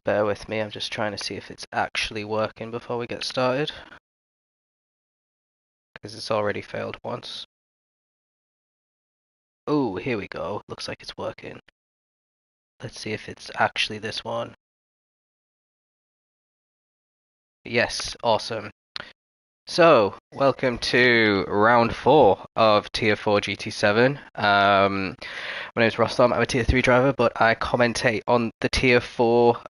bear with me. I'm just trying to see if it's actually working before we get started. Because it's already failed once. Oh, here we go. Looks like it's working. Let's see if it's actually this one. Yes, awesome. So, welcome to round 4 of Tier 4 GT7. My name is Rostom. I'm a Tier 3 driver, but I commentate on the Tier 4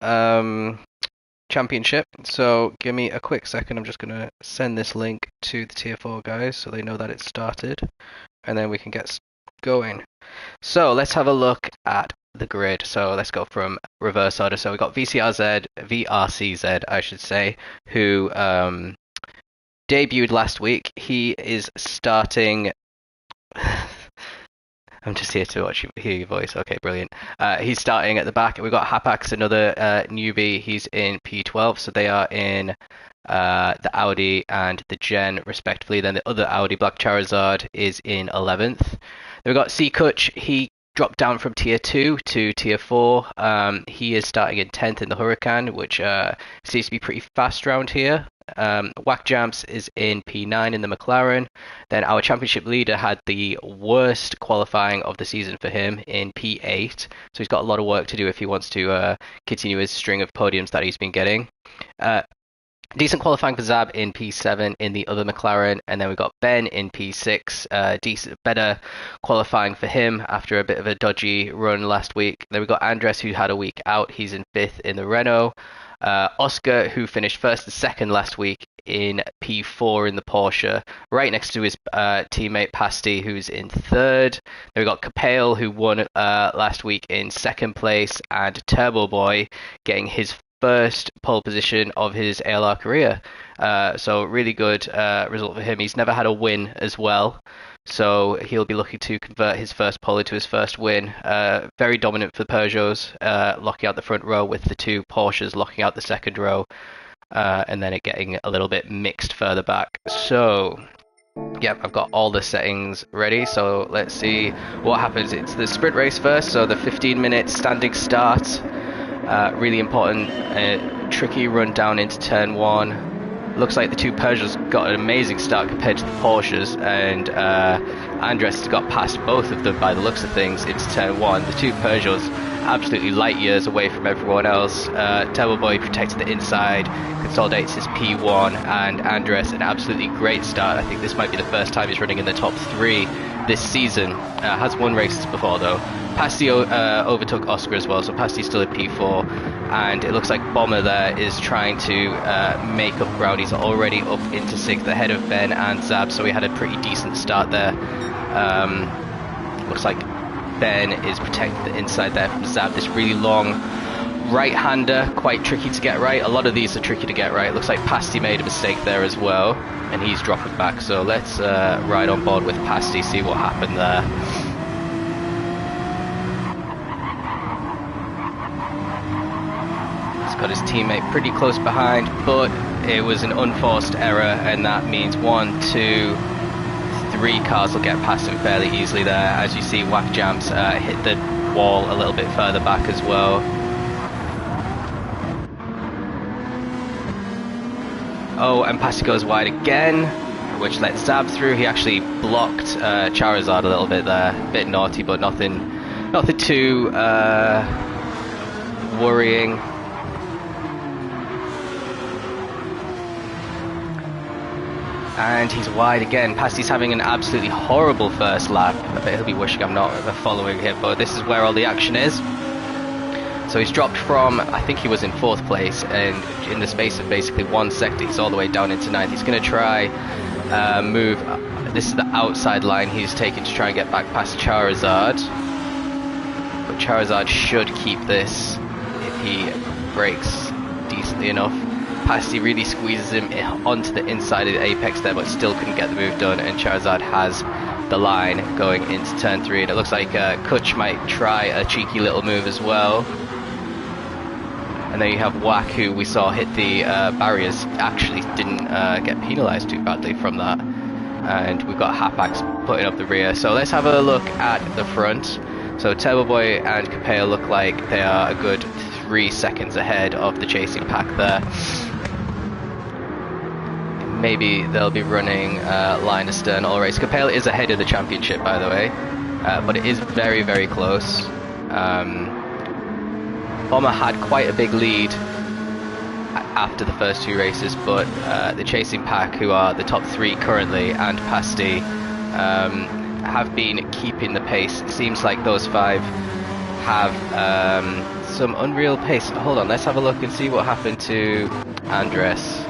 championship. So, give me a quick second. I'm just going to send this link to the Tier 4 guys so they know that it started. And then we can get going. So, let's have a look at the grid. So, let's go from reverse order. So, we got VRCZ, I should say, who debuted last week. He is starting. I'm just here to hear your voice. Okay, brilliant. He's starting at the back. We've got Hapax, another newbie. He's in P12, so they are in the Audi and the Gen, respectively. Then the other Audi, Black Charizard, is in 11th. Then we've got C Kutch. He dropped down from Tier 2 to Tier 4. He is starting in 10th in the Huracan, which seems to be pretty fast around here. Whack Jamps is in P9 in the McLaren. Then our championship leader had the worst qualifying of the season for him in P8. So he's got a lot of work to do if he wants to continue his string of podiums that he's been getting. Decent qualifying for Zab in P7 in the other McLaren, and then we've got Ben in P6. Better qualifying for him after a bit of a dodgy run last week. Then we've got Andres, who had a week out. He's in 5th in the Renault. Oscar, who finished 1st and 2nd last week in P4 in the Porsche, right next to his teammate Pasty, who's in 3rd. Then we got Capale, who won last week in 2nd place, and Turbo Boy getting his first pole position of his ALR career. So really good result for him. He's never had a win as well, so he'll be looking to convert his first pole into his first win. Very dominant for the Peugeots, locking out the front row with the two Porsches locking out the second row, and then it getting a little bit mixed further back. So yep, I've got all the settings ready, so let's see what happens. It's the sprint race first, so the 15-minute standing start. Really important, tricky run down into turn 1. Looks like the two Peugeots got an amazing start compared to the Porsches, and Andres has got past both of them by the looks of things into turn 1. The two Peugeots absolutely light years away from everyone else. Turbo Boy protected the inside, consolidates his P1, and Andres an absolutely great start. I think this might be the first time he's running in the top 3 this season. Has won races before though. Pasty overtook Oscar as well, so Pasty's still at P4, and it looks like Bomber there is trying to make up ground. He's already up into 6th ahead of Ben and Zab, so he had a pretty decent start there. Looks like Ben is protecting the inside there from Zab. This really long right-hander, quite tricky to get right. A lot of these are tricky to get right. It looks like Pasty made a mistake there as well, and he's dropping back, so let's ride on board with Pasty, see what happened there. Got his teammate pretty close behind, but it was an unforced error, and that means 1, 2, 3 cars will get past him fairly easily there. As you see, Whack Jamps hit the wall a little bit further back as well. Oh, and Pasty goes wide again, which lets Zab through. He actually blocked Charizard a little bit there. A bit naughty, but nothing too worrying. And he's wide again. Pasty's having an absolutely horrible first lap. I bet he'll be wishing I'm not following him, but this is where all the action is. So he's dropped from, I think he was in 4th place, and in the space of basically 1 sector, he's all the way down into 9th. He's going to try move. This is the outside line he's taken to try and get back past Charizard. But Charizard should keep this if he brakes decently enough. Pasty really squeezes him onto the inside of the apex there, but still couldn't get the move done, and Charizard has the line going into turn 3, and it looks like Kutch might try a cheeky little move as well. And then you have Whack, who we saw hit the barriers, actually didn't get penalised too badly from that. And we've got Hapax putting up the rear. So let's have a look at the front. So Turbo Boy and Capale look like they are a good 3 seconds ahead of the chasing pack there. Maybe they'll be running line astern all race. Capel is ahead of the championship, by the way, but it is very, very close. Bomber had quite a big lead after the first 2 races, but the chasing pack, who are the top 3 currently, and Pasty, have been keeping the pace. It seems like those 5 have some unreal pace. Hold on, let's have a look and see what happened to Andres.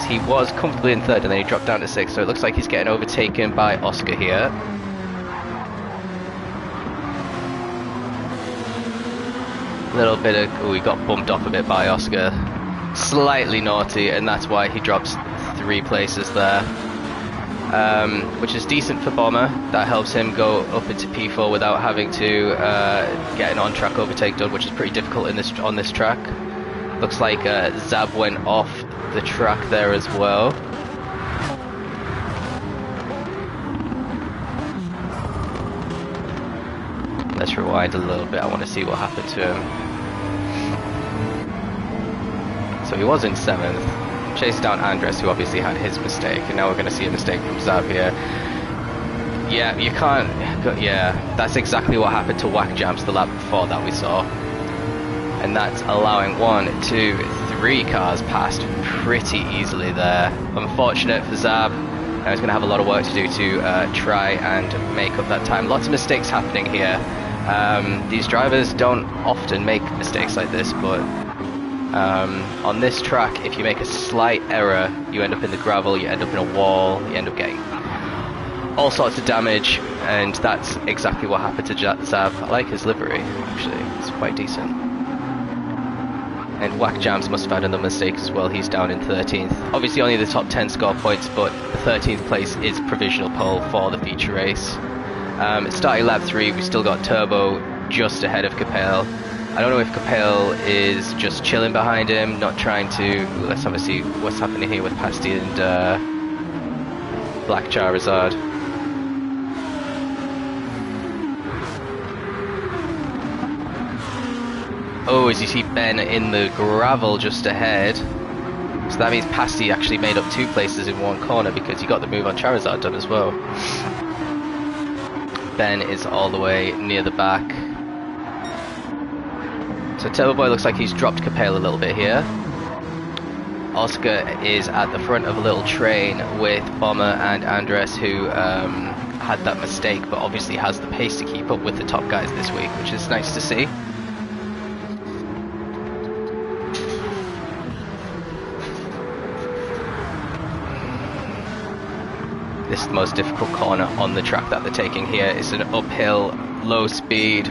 He was comfortably in 3rd and then he dropped down to 6th, so it looks like he's getting overtaken by Oscar here. A little bit of, oh, he got bumped off a bit by Oscar. Slightly naughty, and that's why he drops 3 places there. Which is decent for Bomber. That helps him go up into P4 without having to get an on-track overtake done, which is pretty difficult on this track. Looks like Zab went off the track there as well. Let's rewind a little bit. I want to see what happened to him. So he was in 7th, chased down Andres, who obviously had his mistake, and now we're going to see a mistake from Zab here. Yeah, you can't. Yeah, that's exactly what happened to Whack Jams the lap before that we saw. And that's allowing 1, 2, 3 cars past pretty easily there. Unfortunate for Zab. He's going to have a lot of work to do to try and make up that time. Lots of mistakes happening here. These drivers don't often make mistakes like this, but on this track, if you make a slight error, you end up in the gravel, you end up in a wall, you end up getting all sorts of damage, and that's exactly what happened to Zab. I like his livery, actually. It's quite decent. And Whack Jams must have had another mistake as well. He's down in 13th. Obviously only the top 10 score points, but the 13th place is provisional pole for the feature race. Starting lap 3, we still got Turbo just ahead of Capel. I don't know if Capel is just chilling behind him, not trying to... Let's have a see what's happening here with Pasty and Black Charizard. Oh, as you see Ben in the gravel just ahead. So that means Pasty actually made up 2 places in 1 corner because he got the move on Charizard done as well. Ben is all the way near the back. So Turbo Boy looks like he's dropped Capel a little bit here. Oscar is at the front of a little train with Bomber and Andres, who had that mistake, but obviously has the pace to keep up with the top guys this week, which is nice to see. This is the most difficult corner on the track that they're taking here. It's an uphill, low speed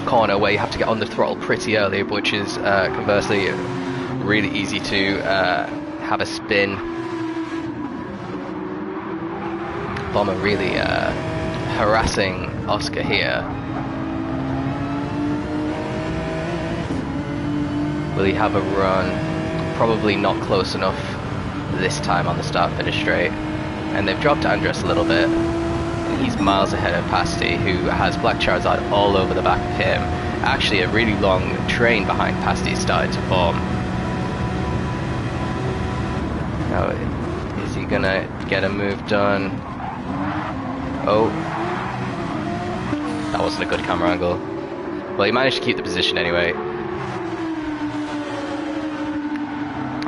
corner where you have to get on the throttle pretty early, which is conversely really easy to have a spin. Bomber really harassing Oscar here. Will he have a run? Probably not close enough this time on the start finish straight. And they've dropped Andres a little bit. He's miles ahead of Pasty, who has Black Charizard all over the back of him. Actually, a really long train behind Pasty is starting to form. Now, is he gonna get a move done? Oh. That wasn't a good camera angle. Well, he managed to keep the position anyway.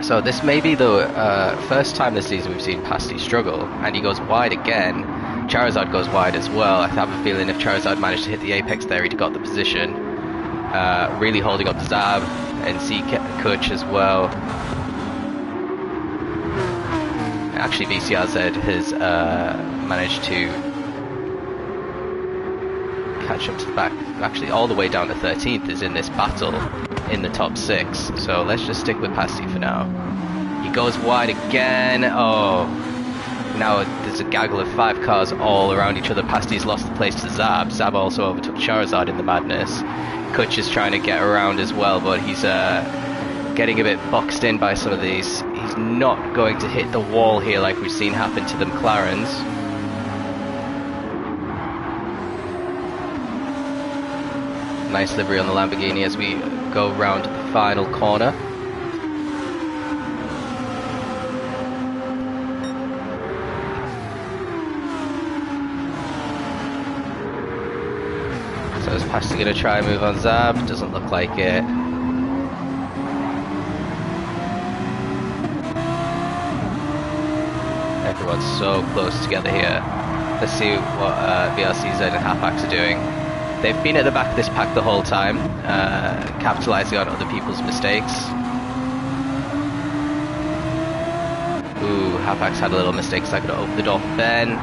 So this may be the first time this season we've seen Pasty struggle, and he goes wide again. Charizard goes wide as well. I have a feeling if Charizard managed to hit the apex there, he'd got the position. Really holding up Zab and C Kutch as well. Actually, VCRZ has managed to catch up to the back. Actually, all the way down to 13th is in this battle in the top 6. So let's just stick with Pasty for now. He goes wide again. Oh. Now there's a gaggle of 5 cars all around each other. Pasty's lost the place to Zab. Zab also overtook Charizard in the madness. Kutch is trying to get around as well, but he's getting a bit boxed in by some of these. He's not going to hit the wall here like we've seen happen to the McLarens. Nice livery on the Lamborghini as we go round the final corner. So is Pasti going to try and move on Zab? Doesn't look like it. Everyone's so close together here. Let's see what VRCZ and Hapax are doing. They've been at the back of this pack the whole time, capitalizing on other people's mistakes. Ooh, Hapax had a little mistake, so I could open the door for Ben.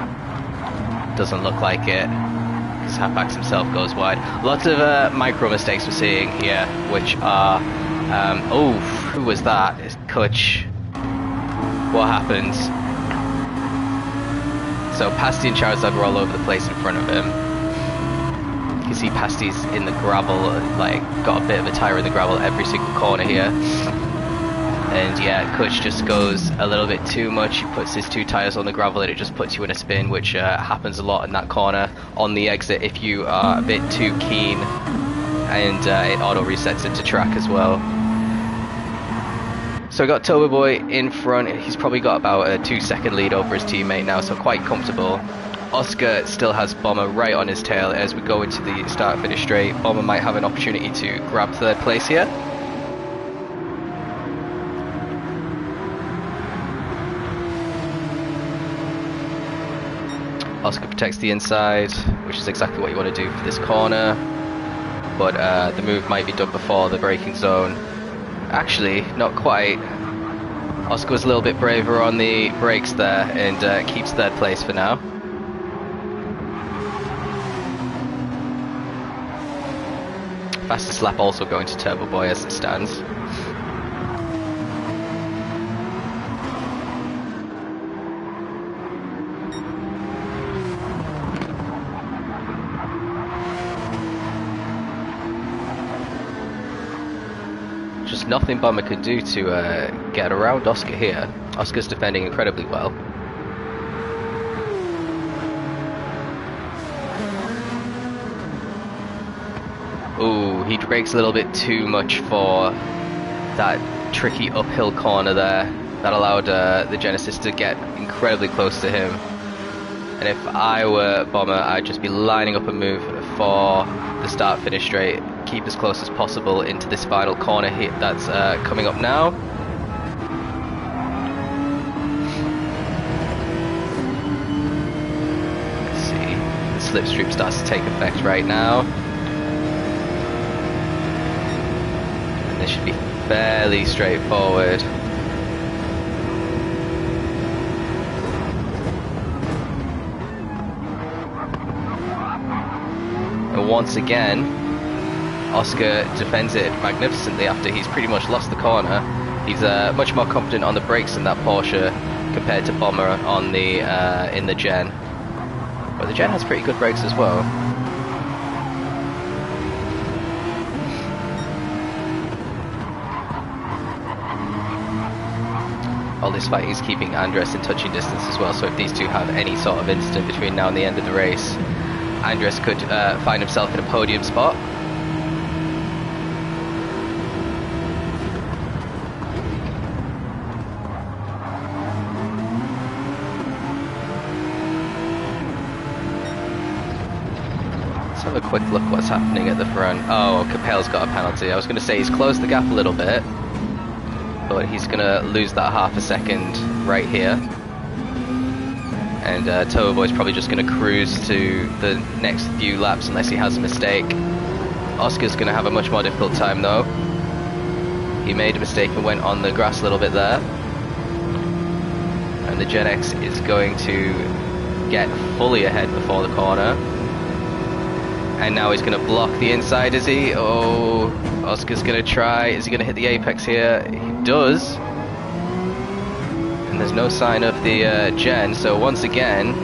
Doesn't look like it, because Hapax himself goes wide. Lots of micro mistakes we're seeing here, which are... oh, who was that? It's Kutch. What happened? So Pasti and Charizard were all over the place in front of him. You can see Pasti's in the gravel, like, got a bit of a tire in the gravel every single corner here. And yeah, Kutch just goes a little bit too much. He puts his 2 tires on the gravel and it just puts you in a spin, which happens a lot in that corner on the exit if you are a bit too keen, and it auto resets into track as well. So we got Turbo Boy in front. He's probably got about a 2-second lead over his teammate now, so quite comfortable. Oscar still has Bomber right on his tail as we go into the start-finish straight. Bomber might have an opportunity to grab 3rd place here. Oscar protects the inside, which is exactly what you want to do for this corner. But the move might be done before the braking zone. Actually, not quite. Oscar was a little bit braver on the brakes there and keeps 3rd place for now. Fastest lap also going to Turbo Boy as it stands. Just nothing Bomber could do to get around Oscar here. Oscar's defending incredibly well. Ooh, he brakes a little bit too much for that tricky uphill corner there. That allowed the Genesis to get incredibly close to him. And if I were Bomber, I'd just be lining up a move for the start-finish straight. Keep as close as possible into this final corner here that's coming up now. Let's see, the slipstream starts to take effect right now. And this should be fairly straightforward. And once again, Oscar defends it magnificently after he's pretty much lost the corner. He's much more confident on the brakes in that Porsche compared to Bomber on the in the Gen. But the Gen has pretty good brakes as well. All this fighting is keeping Andres in touching distance as well, so if these two have any sort of incident between now and the end of the race, Andres could find himself in a podium spot. Have a quick look what's happening at the front. Oh, Capel's got a penalty. I was going to say he's closed the gap a little bit, but he's going to lose that half a second right here. And Turbo Boy's probably just going to cruise to the next few laps unless he has a mistake. Oscar's going to have a much more difficult time though. He made a mistake and went on the grass a little bit there. And the Gen X is going to get fully ahead before the corner. And now he's going to block the inside, is he? Oh, Oscar's going to try. Is he going to hit the apex here? He does. And there's no sign of the Gen, so once again,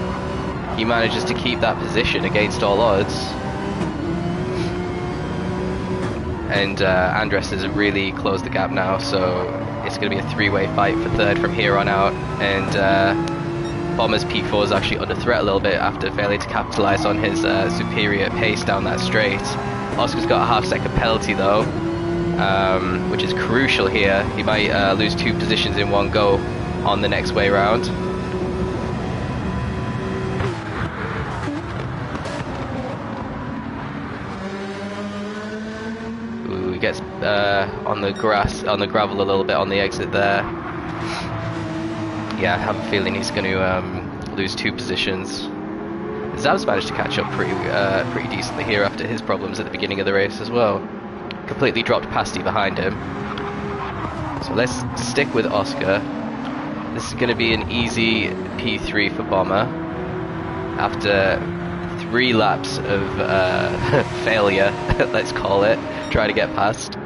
he manages to keep that position against all odds. And Andres has really closed the gap now, so it's going to be a 3-way fight for 3rd from here on out. And Bomber's P4 is actually under threat a little bit after failing to capitalize on his superior pace down that straight. Oscar's got a half-second penalty though, which is crucial here. He might lose 2 positions in one go on the next way round. Ooh, he gets on the gravel a little bit on the exit there. Yeah, I have a feeling he's going to lose 2 positions. Zab's managed to catch up pretty decently here after his problems at the beginning of the race as well. Completely dropped Pasty behind him. So let's stick with Oscar. This is going to be an easy P3 for Bomber after 3 laps of failure, let's call it, trying to get past.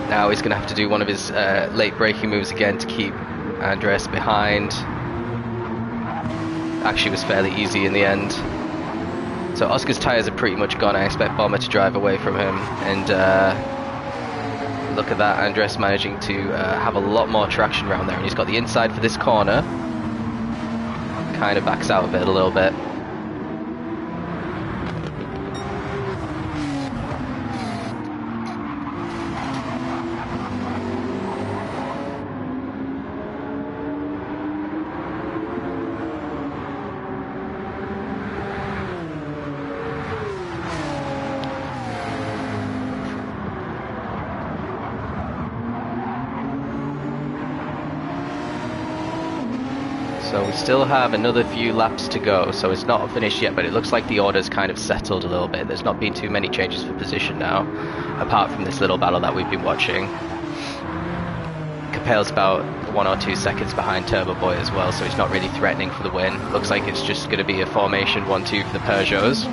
Now he's going to have to do one of his late braking moves again to keep Andres behind. Actually was fairly easy in the end. So Oscar's tyres are pretty much gone. I expect Bomber to drive away from him, and look at that, Andres managing to have a lot more traction around there, and he's got the inside for this corner. Kind of backs out of it a little bit. So we still have another few laps to go, so it's not finished yet, but it looks like the order's kind of settled a little bit. There's not been too many changes for position now, apart from this little battle that we've been watching. Capel's about 1 or 2 seconds behind Turbo Boy as well, so it's not really threatening for the win. Looks like it's just going to be a formation 1-2 for the Peugeots.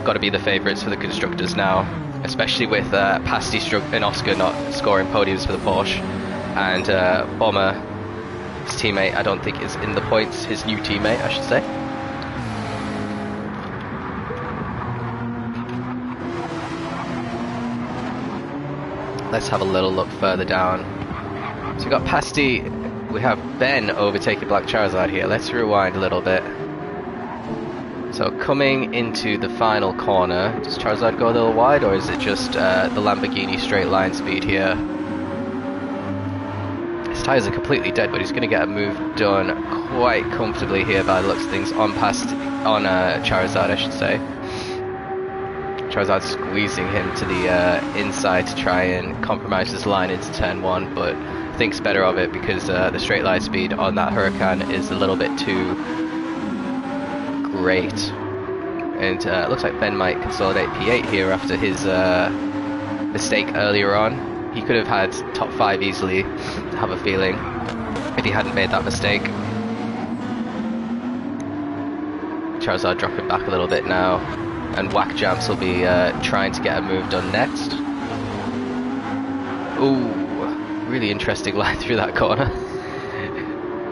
Got to be the favourites for the constructors now, especially with Pasty and Oscar not scoring podiums for the Porsche, and Bomber, his teammate, I don't think is in the points, his new teammate I should say. Let's have a little look further down. So we got Pasty, we have Ben overtaking Black Charizard here. Let's rewind a little bit. So coming into the final corner, does Charizard go a little wide, or is it just the Lamborghini straight line speed here? His tyres are completely dead, but he's going to get a move done quite comfortably here by the looks of things on Charizard, I should say. Charizard squeezing him to the inside to try and compromise his line into turn 1, but thinks better of it because the straight line speed on that Huracan is a little bit too great. And it looks like Ben might consolidate P8 here after his mistake earlier on. He could have had top 5 easily, I have a feeling, if he hadn't made that mistake. Charizard dropping back a little bit now, and Whack Jams will be trying to get a move done next. Ooh, really interesting line through that corner.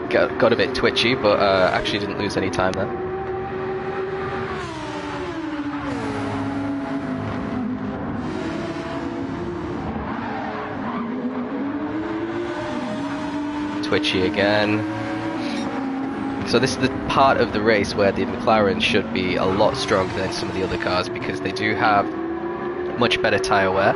got a bit twitchy, but actually didn't lose any time there. Twitchy again. So this is the part of the race where the McLaren should be a lot stronger than some of the other cars because they do have much better tyre wear.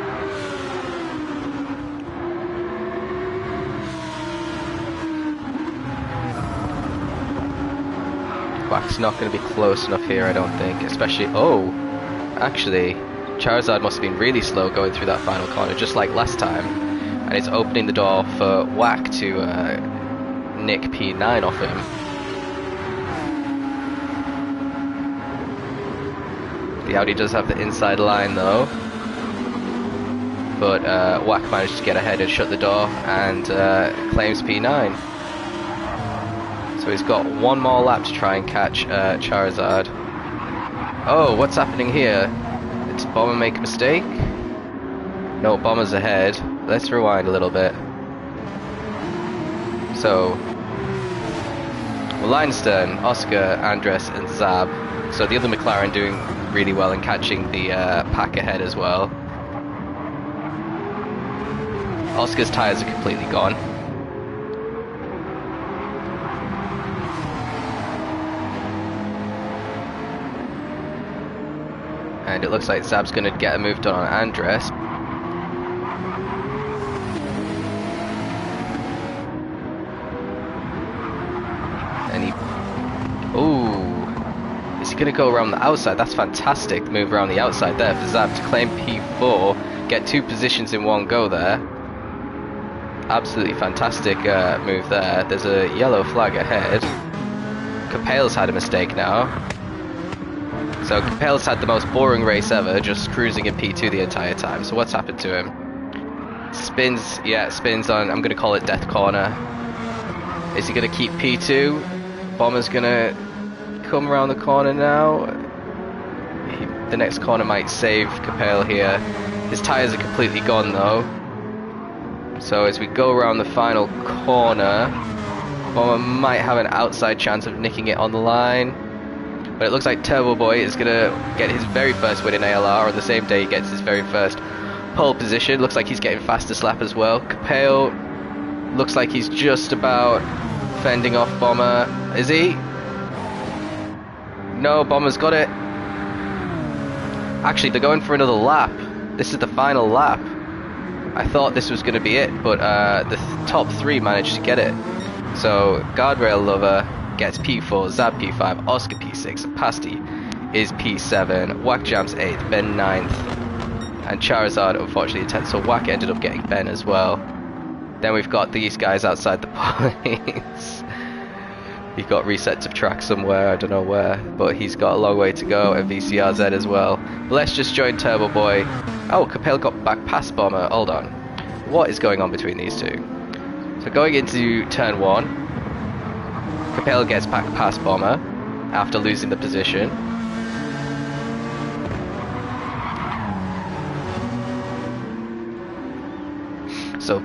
Quack's not going to be close enough here, I don't think, especially... Oh, actually, Charizard must have been really slow going through that final corner, just like last time. And it's opening the door for Whack to nick P9 off him. The Audi does have the inside line though, but Whack managed to get ahead and shut the door and claims P9. So he's got one more lap to try and catch Charizard. Oh, what's happening here? Did Bomber make a mistake? No, Bomber's ahead. Let's rewind a little bit. So, Leinstern, Oscar, Andres, and Zab. So the other McLaren doing really well in catching the pack ahead as well. Oscar's tyres are completely gone. And it looks like Zab's going to get a move done on Andres. And he... Ooh. Is he going to go around the outside? That's fantastic. Move around the outside there for Zab to claim P4. Get 2 positions in one go there. Absolutely fantastic move there. There's a yellow flag ahead. Capel's had a mistake now. So Capel's had the most boring race ever, just cruising in P2 the entire time. So what's happened to him? Spins, yeah, spins on, I'm going to call it death corner. Is he going to keep P2? Bomber's going to come around the corner now. The next corner might save Capel here. His tyres are completely gone though. So as we go around the final corner, Bomber might have an outside chance of nicking it on the line. But it looks like Turbo Boy is going to get his very first win in ALR on the same day he gets his very first pole position. Looks like he's getting fastest lap as well. Capel looks like he's just about fending off Bomber. Is he? No, Bomber's got it. Actually, they're going for another lap. This is the final lap. I thought this was going to be it, but the top 3 managed to get it. So, Guardrail Lover gets P4, Zab P5, Oscar P6, Pasty is P7, Whack Jam's 8th, Ben 9th, and Charizard unfortunately 10th, so Whack ended up getting Ben as well. Then we've got these guys outside the points. He got reset to track somewhere, I don't know where, but he's got a long way to go, and VCRZ as well. But let's just join Turbo Boy. Oh, Capel got back past Bomber, hold on. What is going on between these two? So going into turn 1, Capel gets back past Bomber after losing the position. So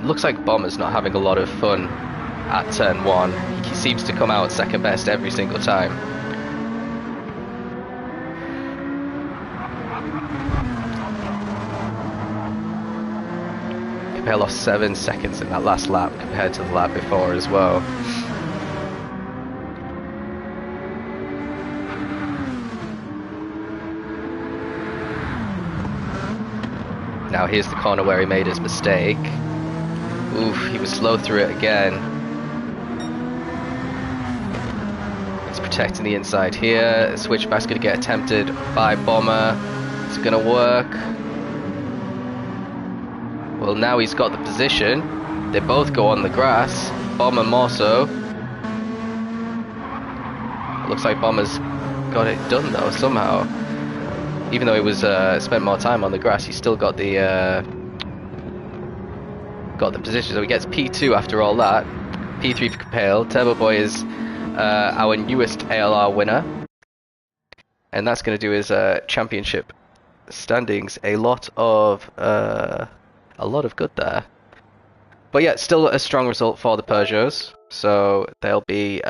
looks like Bomber's not having a lot of fun at turn 1. He seems to come out second best every single time. Capel lost 7 seconds in that last lap compared to the lap before as well. Now here's the corner where he made his mistake. Oof, he was slow through it again. He's protecting the inside here. Switchback's going to get attempted by Bomber. It's going to work. Well, now he's got the position. They both go on the grass. Bomber more so. Looks like Bomber's got it done though, somehow. Even though he was spent more time on the grass, he still got the position. So he gets P2 after all that. P3 for Capel. Turbo Boy is our newest ALR winner, and that's going to do his championship standings a lot of good there. But yeah, still a strong result for the Peugeots. So they'll be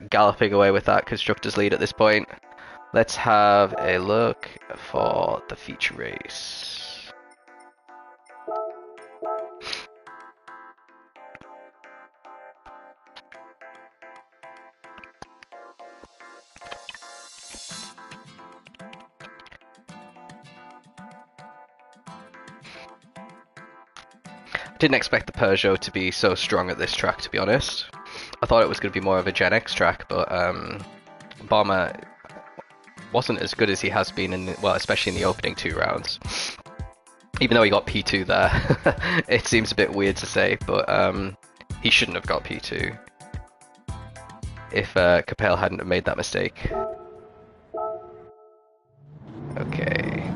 galloping away with that constructors lead at this point. Let's have a look for the feature race. I didn't expect the Peugeot to be so strong at this track, to be honest. I thought it was going to be more of a Gen X track, but Bomber wasn't as good as he has been in, well, especially in the opening 2 rounds. Even though he got P2 there. It seems a bit weird to say, but he shouldn't have got P2 if Capel hadn't have made that mistake. Okay.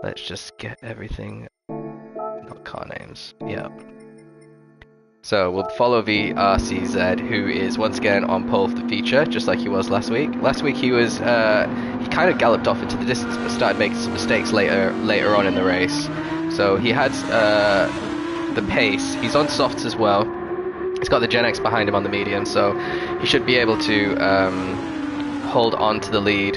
Let's just get everything. Not car names. Yep. So we'll follow the RCZ, who is once again on pole for the feature, just like he was last week. Last week he was he kind of galloped off into the distance, but started making some mistakes later on in the race. So he had the pace. He's on softs as well. He's got the Gen X behind him on the medium, so he should be able to hold on to the lead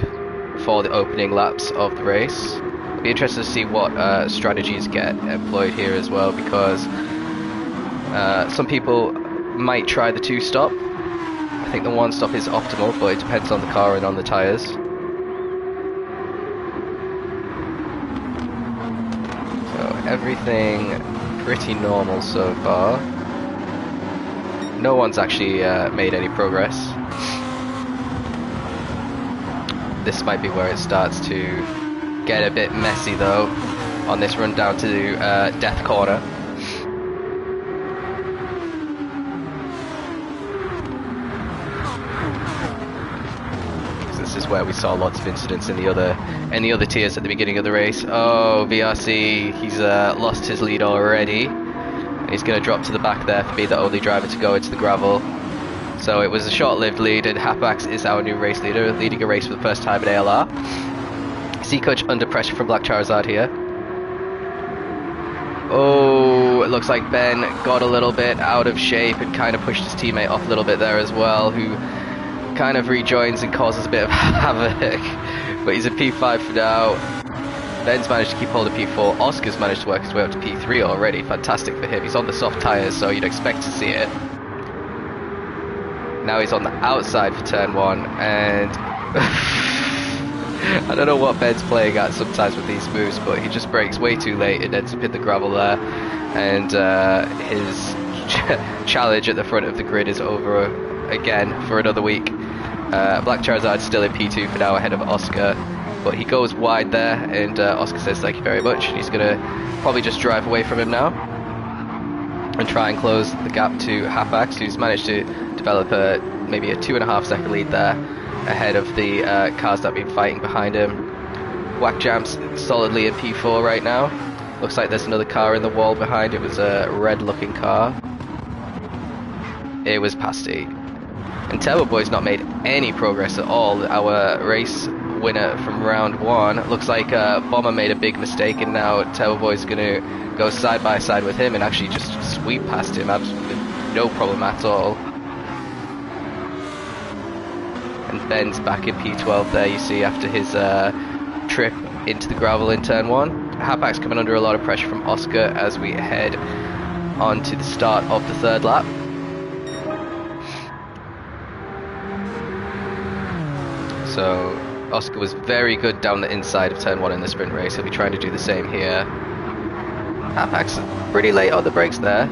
for the opening laps of the race. It'll be interesting to see what strategies get employed here as well, because some people might try the 2-stop. I think the 1-stop is optimal, but it depends on the car and on the tyres. everything pretty normal so far. No one's actually made any progress. This might be where it starts to get a bit messy though, on this run down to Death Corner. This is where we saw lots of incidents in the other tiers at the beginning of the race. Oh, VRC, he's lost his lead already. And he's going to drop to the back there for being the only driver to go into the gravel. So it was a short-lived lead, and Hapax is our new race leader, leading a race for the first time in ALR. Seacoach under pressure from Black Charizard here. Oh, it looks like Ben got a little bit out of shape and kind of pushed his teammate off a little bit there as well, who kind of rejoins and causes a bit of havoc. But he's a P5 for now. Ben's managed to keep hold of P4. Oscar's managed to work his way up to P3 already. Fantastic for him. He's on the soft tyres, so you'd expect to see it. Now he's on the outside for turn 1, and I don't know what Ben's playing at sometimes with these moves, but he just brakes way too late and ends up in the gravel there, and his challenge at the front of the grid is over again for another week. Black Charizard's still in P2 for now, ahead of Oscar, but he goes wide there, and Oscar says thank you very much, and he's going to probably just drive away from him now and try and close the gap to Hapax, who's managed to develop maybe a 2.5 second lead there ahead of the cars that have been fighting behind him. Whack Jam's solidly in P4 right now. Looks like there's another car in the wall behind. It was a red looking car. It was Pasty. And Turbo Boy's not made any progress at all. Our race winner from round 1. Looks like Bomber made a big mistake, and now Turbo Boy's going to go side by side with him and actually just sweep past him. Absolutely no problem at all. And Ben's back in P12 there, you see, after his trip into the gravel in turn 1. Hapax coming under a lot of pressure from Oscar as we head on to the start of the 3rd lap. So Oscar was very good down the inside of turn 1 in the sprint race. He'll be trying to do the same here. Hapax pretty late on the brakes there,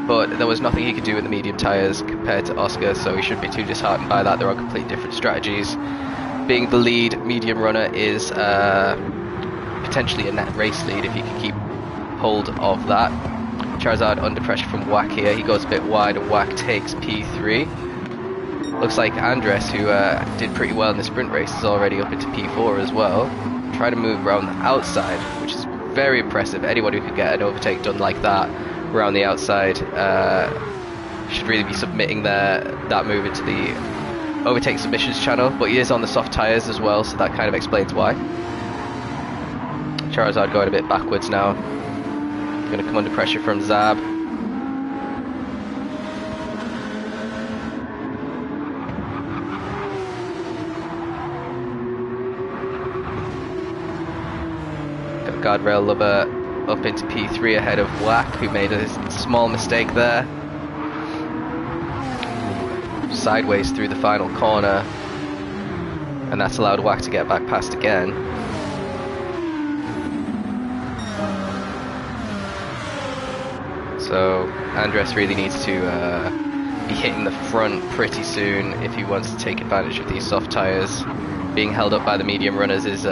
but there was nothing he could do with the medium tyres compared to Oscar, so he shouldn't be too disheartened by that. They're on completely different strategies. Being the lead medium runner is potentially a net race lead if he can keep hold of that. Charizard under pressure from Whack here. He goes a bit wide, and Whack takes P3. Looks like Andres, who did pretty well in the sprint race, is already up into P4 as well. Trying to move around the outside, which is very impressive. Anyone who could get an overtake done like that around the outside should really be submitting that move into the overtake submissions channel, but he is on the soft tyres as well, so that kind of explains why. Charizard going a bit backwards now. Going to come under pressure from Zab. Guardrail Lubber up into P3 ahead of Whack, who made a small mistake there. Sideways through the final corner, and that's allowed Whack to get back past again. So Andres really needs to be hitting the front pretty soon if he wants to take advantage of these soft tyres. Being held up by the medium runners is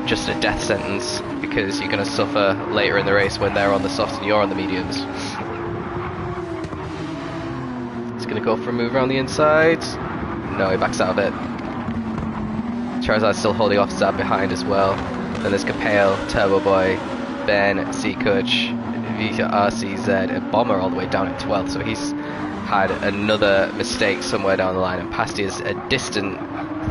just a death sentence, because you're going to suffer later in the race when they're on the softs and you're on the mediums. He's going to go for a move around the inside. No, he backs out of it. Charizard's still holding off Zab behind as well. Then there's Capale, Turbo Boy, Ben, Seacoach, Vika, RCZ, and Bomber all the way down at 12th. So he's had another mistake somewhere down the line, and Pasty is a distant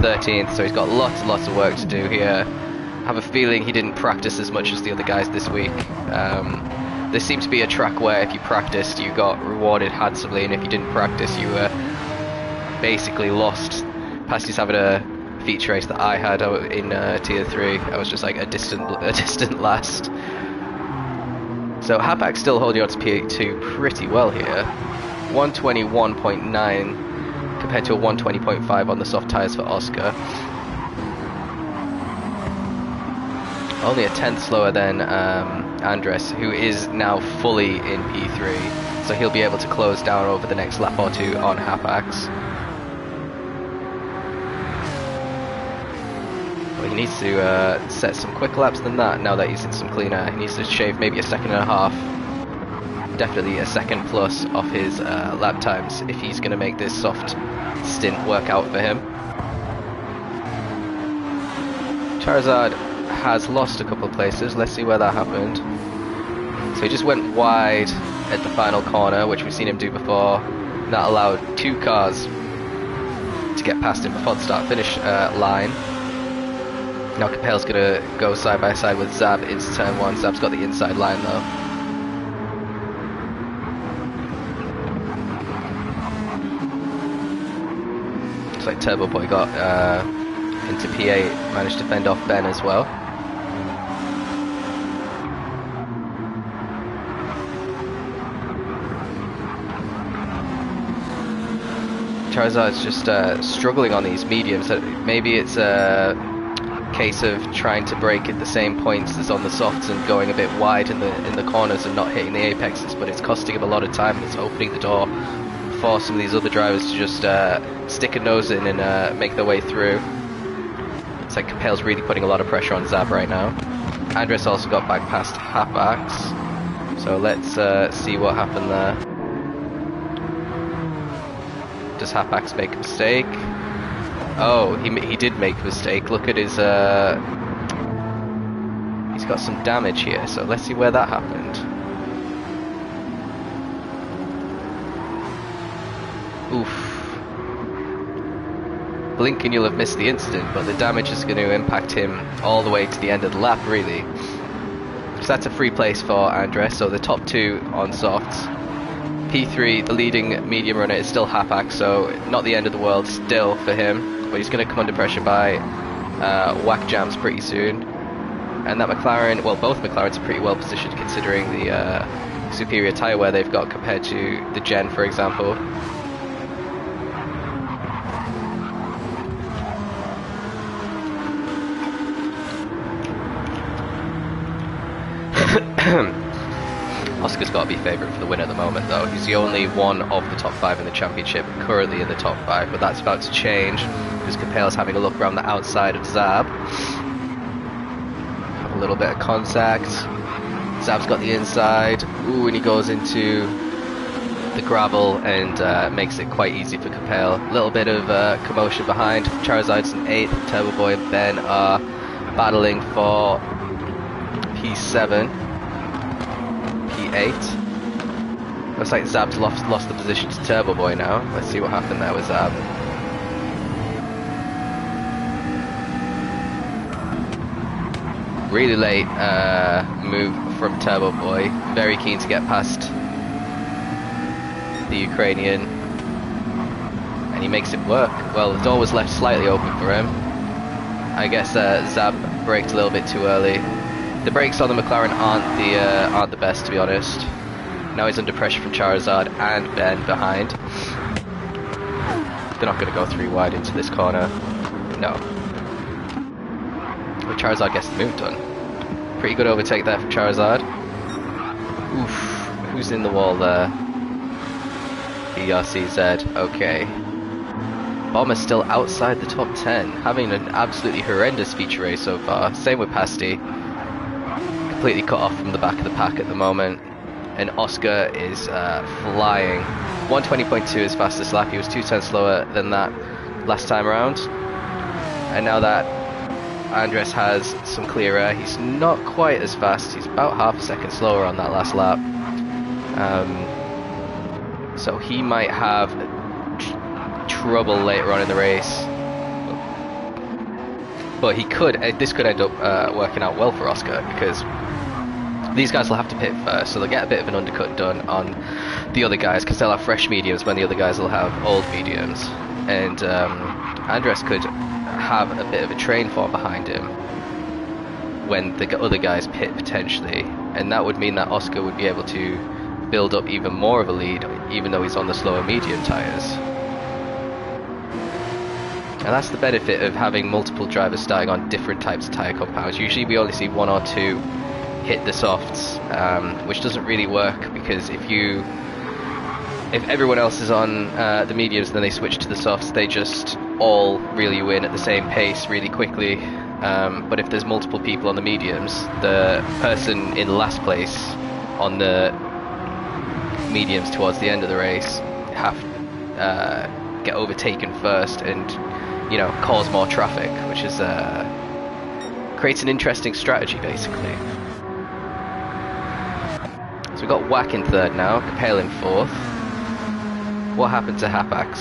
13th, so he's got lots and lots of work to do here. I have a feeling he didn't practice as much as the other guys this week. There seemed to be a track where if you practiced, you got rewarded handsomely, and if you didn't practice, you were basically lost. Pasty's having a feature race that I had in tier 3. I was just like a distant last. So Hapax still holding on to P2 pretty well here. 121.9 compared to a 120.5 on the soft tyres for Oscar. Only a tenth slower than Andres, who is now fully in P3, so he'll be able to close down over the next lap or two on Hapax. But he needs to set some quicker laps than that now that he's in some clean air. He needs to shave maybe a second and a half, definitely a second plus off his lap times if he's going to make this soft stint work out for him. Charizard has lost a couple of places. Let's see where that happened. So he just went wide at the final corner, which we've seen him do before. That allowed two cars to get past him before the start-finish line. Now Capel's going to go side by side with Zab into turn 1. Zab's got the inside line though. Looks like Turbo Boy got into P8, managed to fend off Ben as well. Charizard's just struggling on these mediums. Maybe it's a case of trying to brake at the same points as on the softs and going a bit wide in the corners and not hitting the apexes, but it's costing him a lot of time and it's opening the door for some of these other drivers to just stick a nose in and make their way through. It's like Capel's really putting a lot of pressure on Zab right now. Andres also got back past Hapax, so let's see what happened there. Does Hapax make a mistake? Oh, he did make a mistake. Look at his he's got some damage here, so let's see where that happened. Oof. Blink and you'll have missed the incident, but the damage is going to impact him all the way to the end of the lap, really. So that's a free place for Andres, so the top two on softs. P3, the leading medium runner, is still Hapax, so not the end of the world still for him, but he's going to come under pressure by whack jams pretty soon. And that McLaren, well, both McLarens are pretty well positioned considering the superior tyre wear they've got compared to the Gen, for example. Oscar's got to be favourite for the win at the moment though. He's the only one of the top 5 in the championship currently in the top 5, but that's about to change because Capel's having a look around the outside of Zab. Have a little bit of contact. Zab's got the inside. Ooh, and he goes into the gravel and makes it quite easy for Capel. A little bit of commotion behind. Charizard's in 8th. Turbo Boy and Ben are battling for P7. P8. Looks like Zab's lost the position to Turbo Boy now. Let's see what happened there with Zab. Really late move from Turbo Boy. Very keen to get past the Ukrainian. And he makes it work. Well, the door was left slightly open for him. I guess Zab braked a little bit too early. The brakes on the McLaren aren't the best, to be honest. Now he's under pressure from Charizard and Ben behind. They're not going to go 3 wide into this corner. No. But Charizard gets the move done. Pretty good overtake there from Charizard. Oof. Who's in the wall there? ERCZ. Okay. Bomber's still outside the top 10, having an absolutely horrendous feature race so far. Same with Pasty. Completely cut off from the back of the pack at the moment, and Oscar is flying. 120.2 is fastest lap. He was 2 tenths slower than that last time around, and now that Andres has some clear air, he's not quite as fast. He's about half a second slower on that last lap, so he might have trouble later on in the race. But he could. This could end up working out well for Oscar because these guys will have to pit first, so they'll get a bit of an undercut done on the other guys because they'll have fresh mediums when the other guys will have old mediums. And Andres could have a bit of a train form behind him when the other guys pit potentially, and that would mean that Oscar would be able to build up even more of a lead, even though he's on the slower medium tyres. And that's the benefit of having multiple drivers starting on different types of tyre compounds. Usually we only see one or two hit the softs, which doesn't really work, because if everyone else is on the mediums, then they switch to the softs, they just all reel you in at the same pace really quickly. But if there's multiple people on the mediums, the person in last place on the mediums towards the end of the race have get overtaken first and, you know, cause more traffic, which is creates an interesting strategy basically. So we've got Whack in third now, Capel in fourth. What happened to Hapax?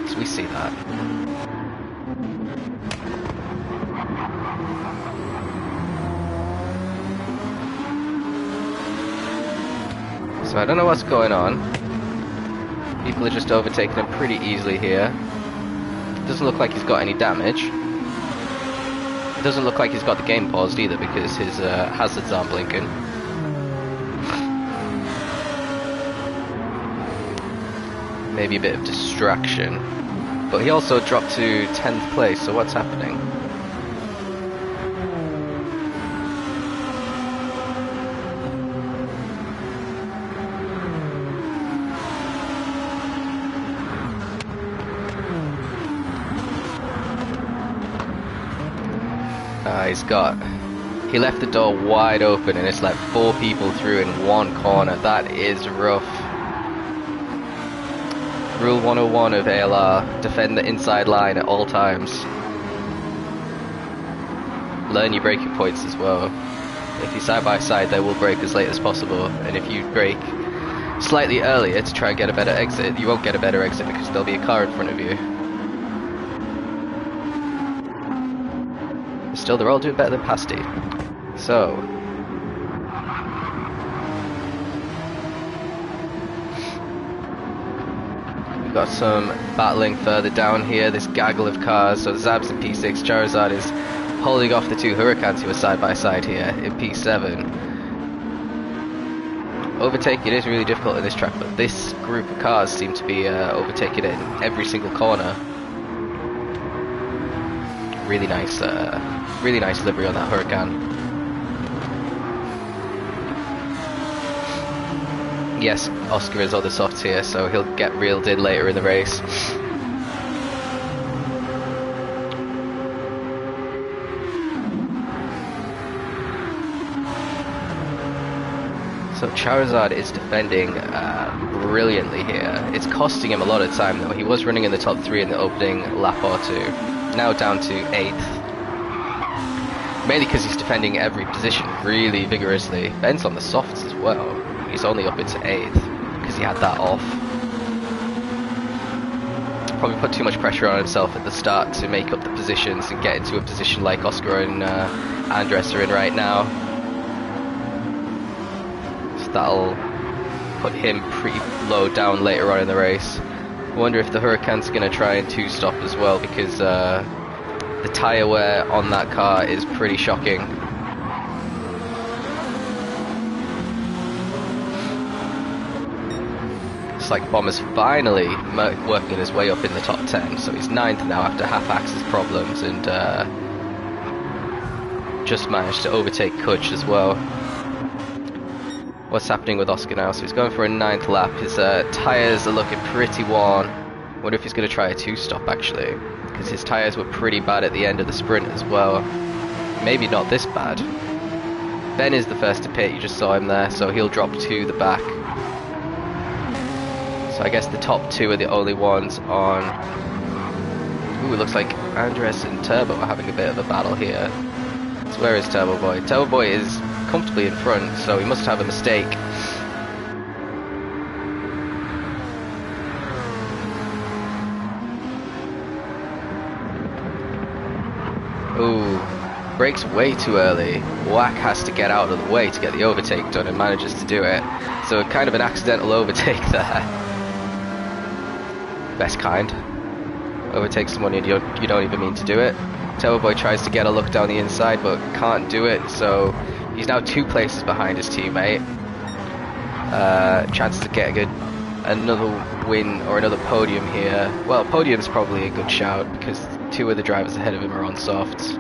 So we see that. So I don't know what's going on. People are just overtaking him pretty easily here. Doesn't look like he's got any damage. It doesn't look like he's got the game paused either, because his hazards aren't blinking. Maybe a bit of distraction. But he also dropped to 10th place, so what's happening? He left the door wide open and it's let 4 people through in one corner. That is rough. Rule 101 of ALR, defend the inside line at all times. Learn your braking points as well. If you're side by side, they will brake as late as possible, and if you brake slightly earlier to try and get a better exit, you won't get a better exit because there'll be a car in front of you. Still, they're all doing better than Pasty. So, we've got some battling further down here, this gaggle of cars. So Zab's in P6, Charizard is holding off the 2 Hurricanes who are side by side here in P7. Overtaking is really difficult in this track, but this group of cars seem to be overtaking it in every single corner. Really nice livery on that Huracan. Yes, Oscar is on the softs here, so he'll get reeled in later in the race. So Charizard is defending brilliantly here. It's costing him a lot of time though. He was running in the top 3 in the opening lap or 2. Now down to 8th. Mainly because he's defending every position really vigorously. Ben's on the softs as well. He's only up into 8th because he had that off. Probably put too much pressure on himself at the start to make up the positions and get into a position like Oscar and Andres are in right now. So that'll put him pretty low down later on in the race. I wonder if the Huracan's going to try and 2-stop as well, because the tyre wear on that car is pretty shocking. It's like Bomber's finally working his way up in the top 10, so he's 9th now after half-axis problems, and just managed to overtake Kutch as well. What's happening with Oscar now? So he's going for a 9th lap. His tyres are looking pretty worn. I wonder if he's going to try a 2-stop actually, because his tyres were pretty bad at the end of the sprint as well. Maybe not this bad. Ben is the first to pit, you just saw him there, so he'll drop to the back. So I guess the top 2 are the only ones on... Ooh, it looks like Andres and Turbo are having a bit of a battle here. So where is Turbo Boy? Turbo Boy is comfortably in front, so he must have a mistake. Ooh, brakes way too early. Whack has to get out of the way to get the overtake done and manages to do it. So kind of an accidental overtake there. Best kind. Overtake someone and you don't even mean to do it. Turbo Boy tries to get a look down the inside but can't do it, so he's now 2 places behind his teammate. Chances of getting a another win or another podium here. Well, podium's probably a good shout because 2 of the drivers ahead of him are on softs.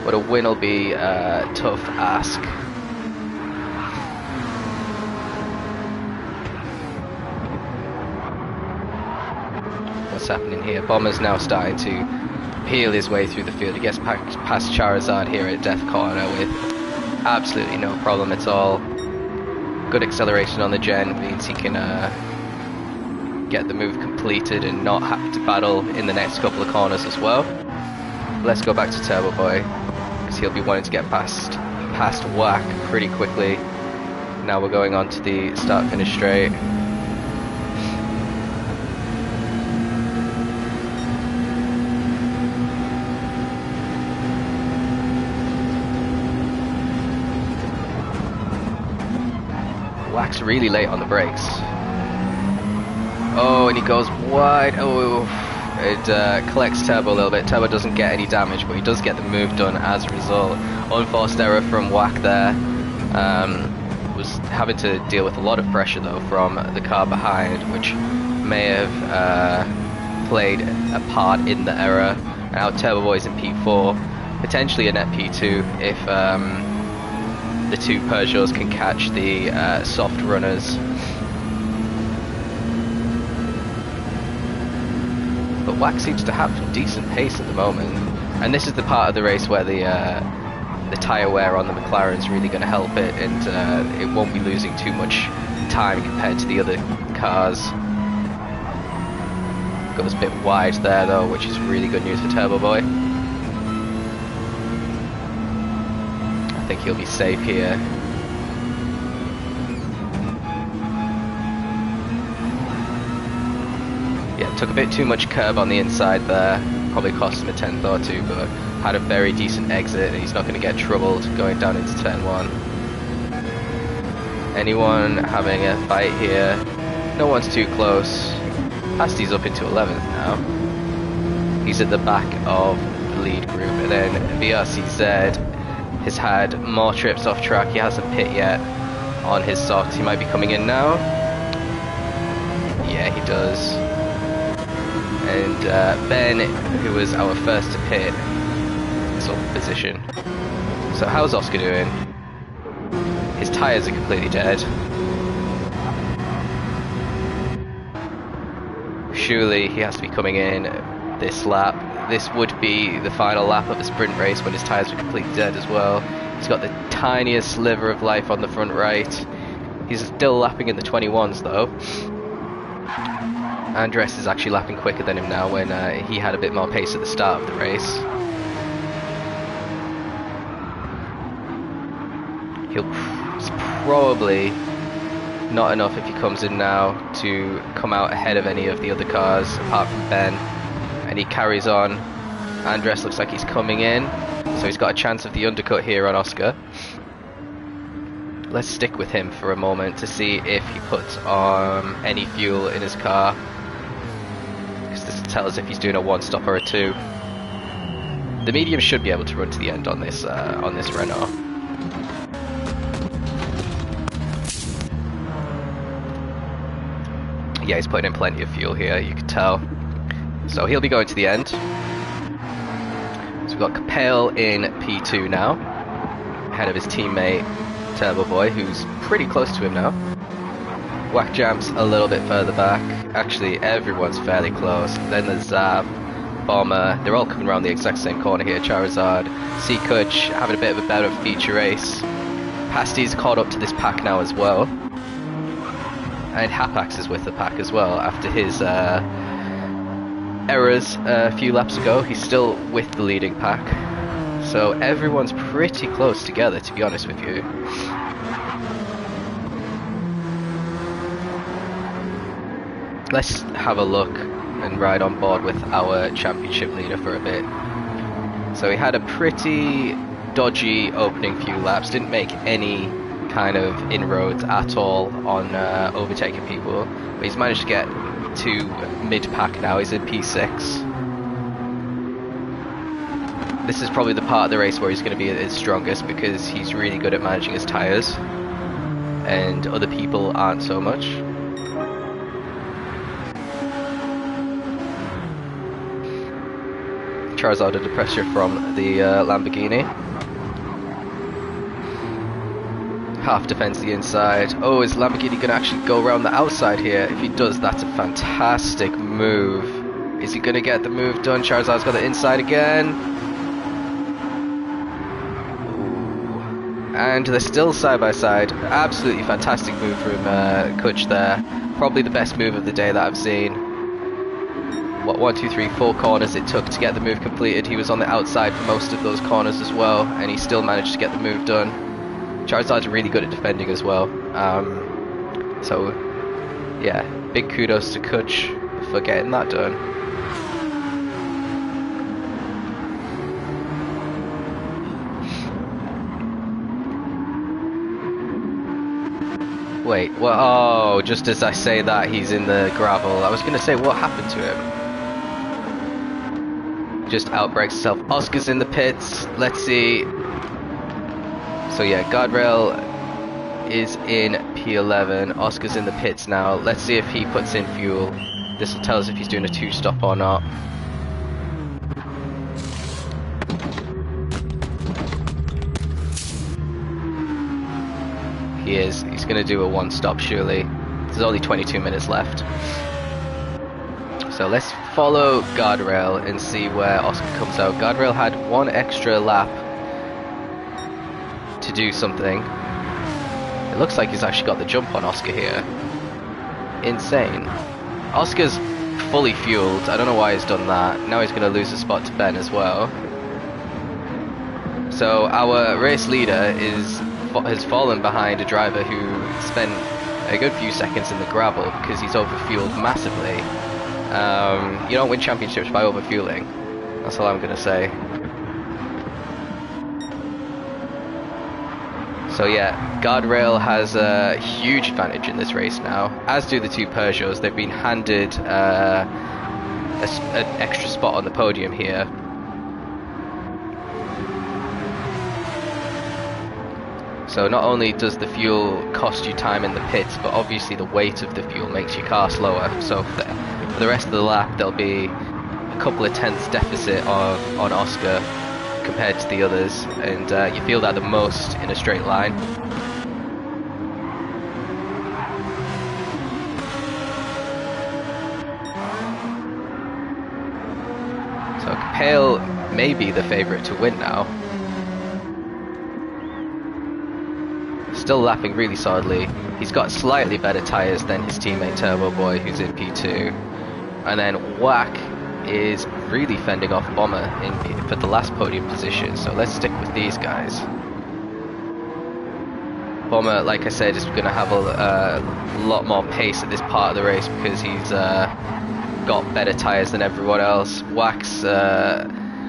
But a win will be a tough ask. What's happening here? Bomber's now starting to peel his way through the field. He gets past Charizard here at Death Corner with absolutely no problem at all. Good acceleration on the gen means he can get the move completed and not have to battle in the next couple of corners as well. Let's go back to Turbo Boy, because he'll be wanting to get past Whack pretty quickly. Now we're going on to the start-finish straight. Whack's really late on the brakes. Oh, and he goes wide. Oh, it collects Turbo a little bit. Turbo doesn't get any damage, but he does get the move done as a result. Unforced error from Whack there. Was having to deal with a lot of pressure though from the car behind, which may have played a part in the error. Now Turbo Boy's in P4, potentially a net P2 if the 2 Peugeots can catch the soft runners. But Whack seems to have decent pace at the moment, and this is the part of the race where the tyre wear on the McLaren's really going to help it, and it won't be losing too much time compared to the other cars. Goes a bit wide there though, which is really good news for Turbo Boy. I think he'll be safe here. Yeah, took a bit too much curb on the inside there. Probably cost him a 10th or 2, but had a very decent exit and he's not going to get troubled going down into turn 1. Anyone having a fight here? No one's too close. Pasty's up into 11th now. He's at the back of the lead group, and then VRCZ has had more trips off track. He hasn't pit yet on his softs. He might be coming in now. Yeah, he does. And Ben, who was our first to pit, is off position. So how's Oscar doing? His tyres are completely dead. Surely he has to be coming in this lap. This would be the final lap of the sprint race when his tyres were completely dead as well. He's got the tiniest sliver of life on the front right. He's still lapping in the 21s though. Andres is actually lapping quicker than him now when he had a bit more pace at the start of the race. It's probably not enough if he comes in now to come out ahead of any of the other cars apart from Ben. And he carries on. Andres looks like he's coming in, so he's got a chance of the undercut here on Oscar. Let's stick with him for a moment to see if he puts any fuel in his car, because this will tell us if he's doing a 1-stop or a 2. The medium should be able to run to the end on this Renault. Yeah, he's putting in plenty of fuel here, you can tell. So he'll be going to the end. So we've got Capel in P2 now, ahead of his teammate Turbo Boy, who's pretty close to him now. Whack Jam's a little bit further back. Actually, everyone's fairly close. Then there's Zap, Bomber. They're all coming around the exact same corner here. Charizard, Seacuch having a bit of a better feature race. Pasty's caught up to this pack now as well. And Hapax is with the pack as well after his errors a few laps ago. He's still with the leading pack. So everyone's pretty close together, to be honest with you. Let's have a look and ride on board with our championship leader for a bit. So he had a pretty dodgy opening few laps, didn't make any kind of inroads at all on overtaking people, but he's managed to get to mid-pack now. He's in P6. This is probably the part of the race where he's going to be at his strongest, because he's really good at managing his tyres and other people aren't so much. Charizard under pressure from the Lamborghini. Half defends the inside. Oh, is Lamborghini going to actually go around the outside here? If he does, that's a fantastic move. Is he going to get the move done? Charizard's got the inside again. Ooh. And they're still side by side. Absolutely fantastic move from Kutch there. Probably the best move of the day that I've seen. What, 1, 2, 3, 4 corners it took to get the move completed. He was on the outside for most of those corners as well, and he still managed to get the move done. Charizard's really good at defending as well. So, yeah, big kudos to Kutch for getting that done. Wait, well, oh, just as I say that, he's in the gravel. I was going to say, what happened to him? Just outbreaks himself. Oscar's in the pits. Let's see. So yeah, Guardrail is in P11. Oscar's in the pits now. Let's see if he puts in fuel. This will tell us if he's doing a 2-stop or not. He is. He's going to do a 1-stop surely. There's only 22 minutes left. So let's follow Guardrail and see where Oscar comes out. Guardrail had 1 extra lap to do something. It looks like he's actually got the jump on Oscar here. Insane. Oscar's fully fueled. I don't know why he's done that. Now he's going to lose a spot to Ben as well. So our race leader has fallen behind a driver who spent a good few seconds in the gravel because he's overfueled massively. You don't win championships by overfueling. That's all I'm going to say. So yeah, Guardrail has a huge advantage in this race now, as do the 2 Peugeots. They've been handed an extra spot on the podium here. So not only does the fuel cost you time in the pits, but obviously the weight of the fuel makes your car slower. So for the rest of the lap, there'll be a couple of tenths deficit on Oscar compared to the others, and you feel that the most in a straight line. So Capel may be the favourite to win now. Still lapping really solidly. He's got slightly better tyres than his teammate Turbo Boy, who's in P2. And then Whack is really fending off Bomber for the last podium position, so let's stick with these guys. Bomber, like I said, is going to have a lot more pace at this part of the race because he's got better tyres than everyone else. Wax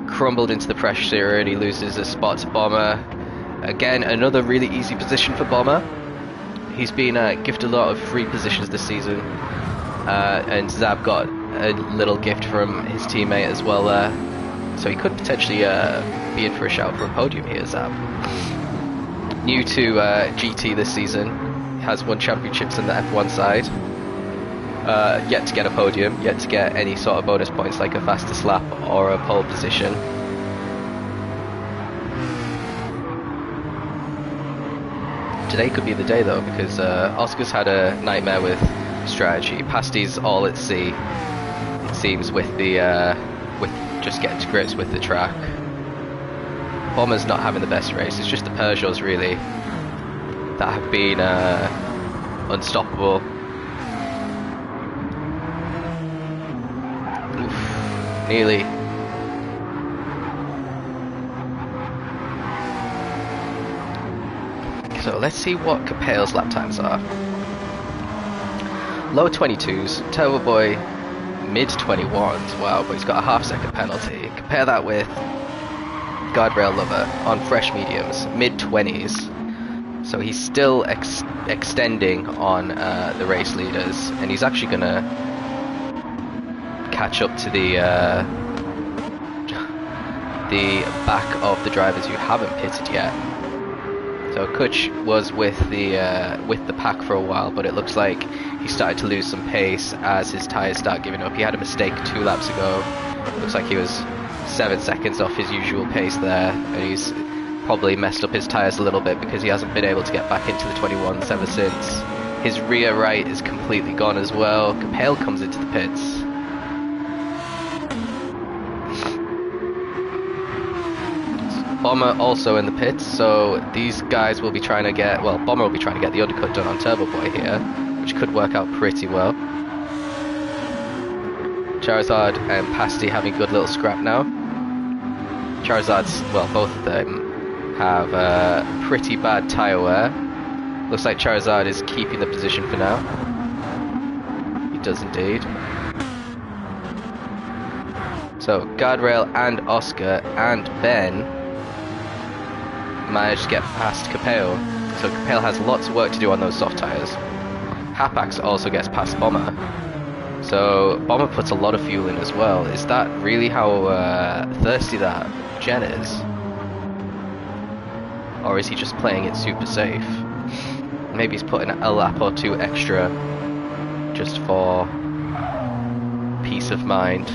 crumbled into the pressure and he loses a spot to Bomber. Again, another really easy position for Bomber. He's been gifted a lot of free positions this season, and Zab got a little gift from his teammate as well there, so he could potentially be in for a shout for a podium here. Zab, new to GT this season, has won championships in the F1 side, yet to get a podium, yet to get any sort of bonus points like a fastest lap or a pole position. Today could be the day though, because Oscar's had a nightmare with strategy. Pasty's all at sea, it seems, with the with just getting to grips with the track. Bomber's not having the best race. It's just the Peugeots really that have been unstoppable. Oof, nearly. So let's see what Capel's lap times are. Low 22s, Turbo Boy mid 21s, wow, but he's got a half-second penalty. Compare that with Guardrail Lover on fresh mediums, mid 20s. So he's still extending on the race leaders, and he's actually gonna catch up to the back of the drivers who haven't pitted yet. So Kutch was with the pack for a while, but it looks like he started to lose some pace as his tyres start giving up. He had a mistake 2 laps ago. It looks like he was 7 seconds off his usual pace there, and he's probably messed up his tyres a little bit because he hasn't been able to get back into the 21s ever since. His rear right is completely gone as well. Capel comes into the pits. Bomber also in the pits, so these guys will be trying to get, well, Bomber will be trying to get the undercut done on Turbo Boy here, which could work out pretty well. Charizard and Pasty having a good little scrap now. Charizard's, well, both of them have pretty bad tyre wear. Looks like Charizard is keeping the position for now. He does indeed. So, Guardrail and Oscar and Ben managed to get past Capel. So Capel has lots of work to do on those soft tyres. Hapax also gets past Bomber. So Bomber puts a lot of fuel in as well. Is that really how thirsty that Gen is? Or is he just playing it super safe? Maybe he's putting a lap or two extra just for peace of mind.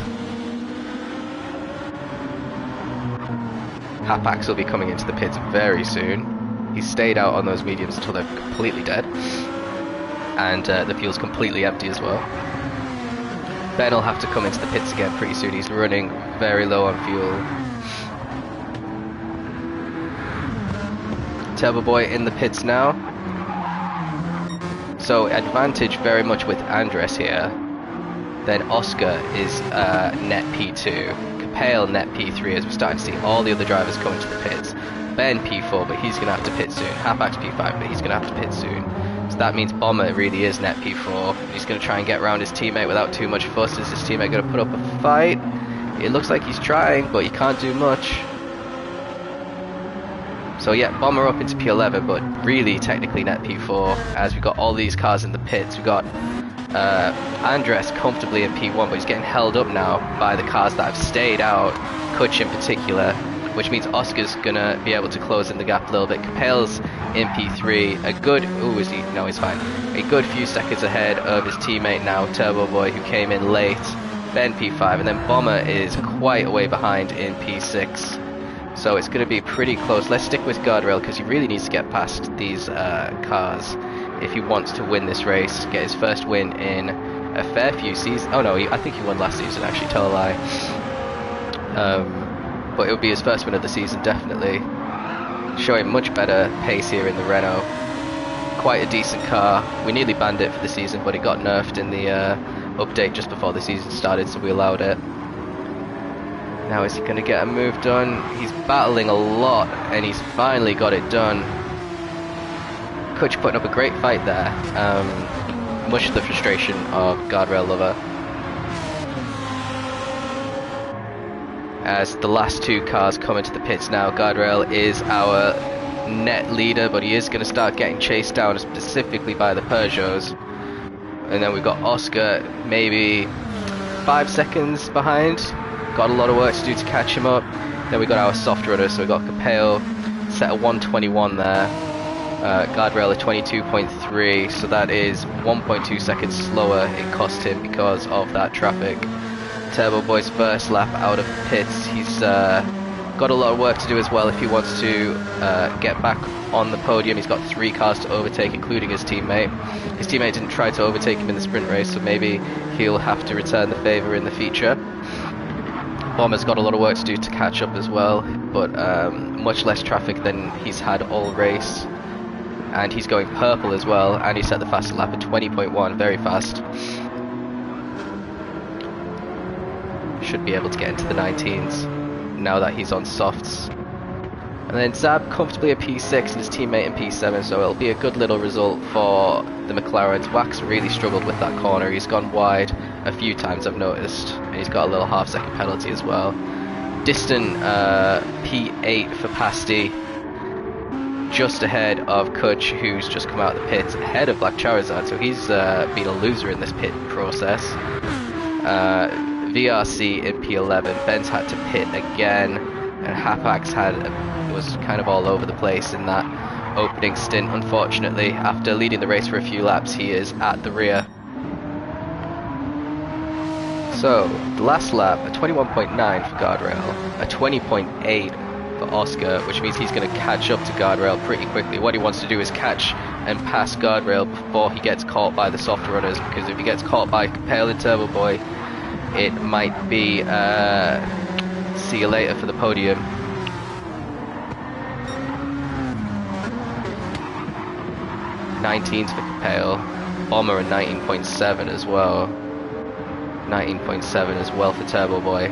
Hapax will be coming into the pits very soon. He's stayed out on those mediums until they're completely dead. And the fuel's completely empty as well. Ben will have to come into the pits again pretty soon. He's running very low on fuel. Turbo Boy in the pits now. So advantage very much with Andres here. Then Oscar is net P2. Capel net P3 as we're starting to see all the other drivers coming to the pits. Ben P4, but he's going to have to pit soon. Hapax P5, but he's going to have to pit soon. So that means Bomber really is net P4. He's going to try and get around his teammate without too much fuss. Is his teammate going to put up a fight? It looks like he's trying, but he can't do much. So yeah, Bomber up into P11, but really technically net P4 as we've got all these cars in the pits. We've got Andres comfortably in P1, but he's getting held up now by the cars that have stayed out, Kutch in particular, which means Oscar's gonna be able to close in the gap a little bit. Capel's in P3, a good, ooh, is he? No, he's fine. A good few seconds ahead of his teammate now, Turbo Boy, who came in late. Ben P5, and then Bomber is quite a way behind in P6. So it's gonna be pretty close. Let's stick with Guardrail because he really needs to get past these cars if he wants to win this race, get his first win in a fair few seasons. Oh no, I think he won last season, actually, tell a lie. But it would be his first win of the season, definitely. Showing much better pace here in the Renault. Quite a decent car. We nearly banned it for the season, but it got nerfed in the update just before the season started, so we allowed it. Now is he going to get a move done? He's battling a lot, and he's finally got it done. Kutch putting up a great fight there, much to the frustration of Guardrail Lover. As the last two cars come into the pits now, Guardrail is our net leader, but he is going to start getting chased down specifically by the Peugeots. And then we've got Oscar maybe 5 seconds behind. Got a lot of work to do to catch him up. Then we got our soft runner, so we got Capel set at 121 there. Guardrail at 22.3, so that is 1.2 seconds slower it cost him because of that traffic. Turbo Boy's first lap out of the pits. He's got a lot of work to do as well if he wants to get back on the podium. He's got 3 cars to overtake, including his teammate. His teammate didn't try to overtake him in the sprint race, so maybe he'll have to return the favour in the feature. Bomber's got a lot of work to do to catch up as well, but much less traffic than he's had all race. And he's going purple as well, and he set the fastest lap at 20.1, very fast. Should be able to get into the 19s now that he's on softs. And then Zab comfortably at P6 and his teammate in P7, so it'll be a good little result for the McLarens. Wax really struggled with that corner. He's gone wide a few times, I've noticed, and he's got a little half-second penalty as well. Distant P8 for Pasty, just ahead of Kutch, who's just come out of the pits, ahead of Black Charizard, so he's been a loser in this pit process. VRC in P11, Ben's had to pit again, and Hapax was kind of all over the place in that opening stint, unfortunately. After leading the race for a few laps, he is at the rear. So, the last lap, a 21.9 for Guardrail, a 20.8 for Oscar, which means he's going to catch up to Guardrail pretty quickly. What he wants to do is catch and pass Guardrail before he gets caught by the soft runners, because if he gets caught by Capel and Turbo Boy, it might be see you later for the podium. .19s for Capel, Bomber and 19.7 as well. 19.7 as well for Turbo Boy.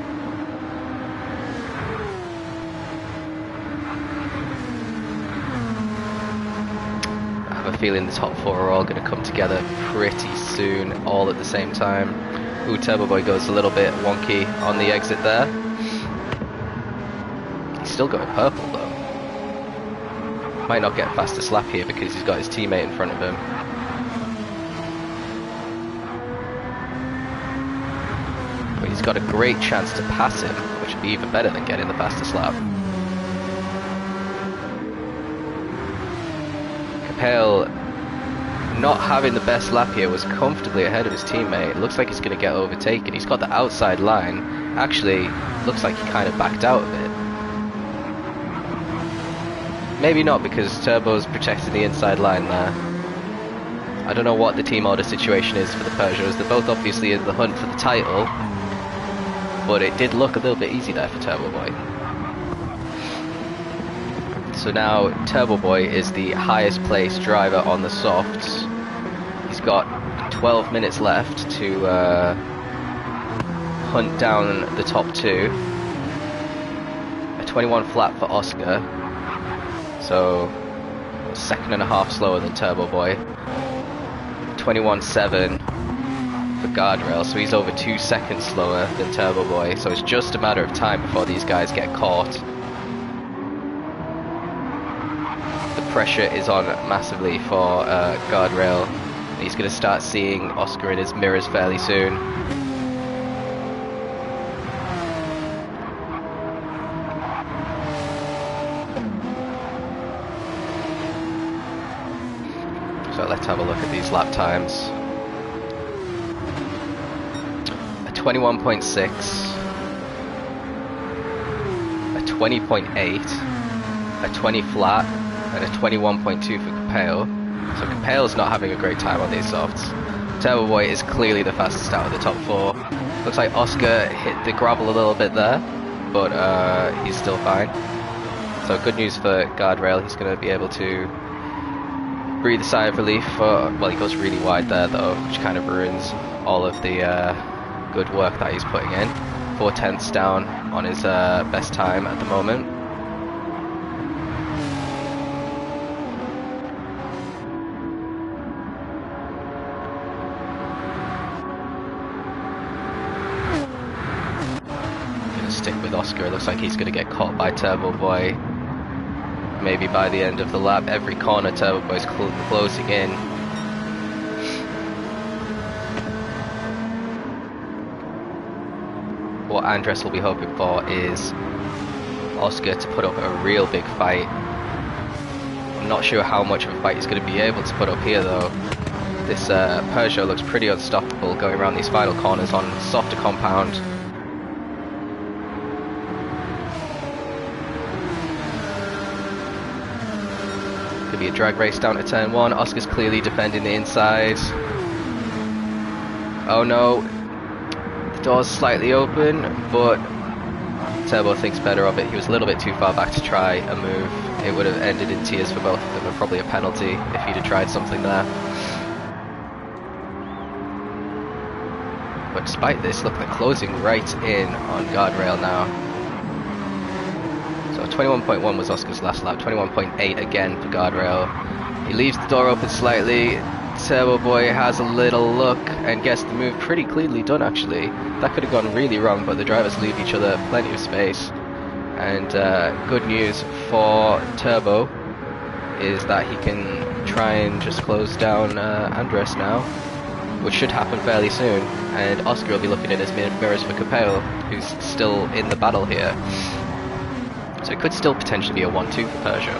I have a feeling the top four are all going to come together pretty soon, all at the same time. Ooh, Turbo Boy goes a little bit wonky on the exit there. He's still going purple though. Might not get fastest lap here because he's got his teammate in front of him. But he's got a great chance to pass him, which would be even better than getting the fastest lap. Capel, not having the best lap here, was comfortably ahead of his teammate. It looks like he's going to get overtaken. He's got the outside line. Actually, looks like he kind of backed out of it. Maybe not, because Turbo's protecting the inside line there. I don't know what the team order situation is for the Peugeots. They're both obviously in the hunt for the title, but it did look a little bit easy there for Turbo Boy. So now Turbo Boy is the highest placed driver on the softs. He's got 12 minutes left to hunt down the top two. A 21 flat for Oscar. So, a second and a half slower than Turbo Boy. 21.7 for Guardrail, so he's over 2 seconds slower than Turbo Boy. So it's just a matter of time before these guys get caught. The pressure is on massively for Guardrail. He's going to start seeing Oscar in his mirrors fairly soon. So let's have a look at these lap times. A 21.6, a 20.8, a 20 flat, and a 21.2 for Capel. So Capel's not having a great time on these softs. Turbo Boy is clearly the fastest out of the top four. Looks like Oscar hit the gravel a little bit there, but he's still fine. So good news for Guardrail, he's going to be able to breathe a sigh of relief. Well, he goes really wide there though, which kind of ruins all of the good work that he's putting in. 4/10ths down on his best time at the moment. Gonna stick with Oscar. It looks like he's gonna get caught by Turbo Boy. Maybe by the end of the lap. Every corner Turbo Boy's closing in. What Andres will be hoping for is Oscar to put up a real big fight. I'm not sure how much of a fight he's going to be able to put up here though. This Peugeot looks pretty unstoppable going around these final corners on softer compound. Be a drag race down to turn one. Oscar's clearly defending the inside. Oh no, the door's slightly open, but Turbo thinks better of it. He was a little bit too far back to try a move. It would have ended in tears for both of them and probably a penalty if he'd have tried something there. But despite this, look, they're closing right in on Guardrail now. So 21.1 was Oscar's last lap, 21.8 again for Guardrail. He leaves the door open slightly. Turbo Boy has a little look and gets the move pretty cleanly done actually. That could have gone really wrong, but the drivers leave each other plenty of space. And good news for Turbo is that he can try and just close down Andres now, which should happen fairly soon. And Oscar will be looking in his mirrors for Capel, who's still in the battle here. So it could still potentially be a 1-2 for Peugeot.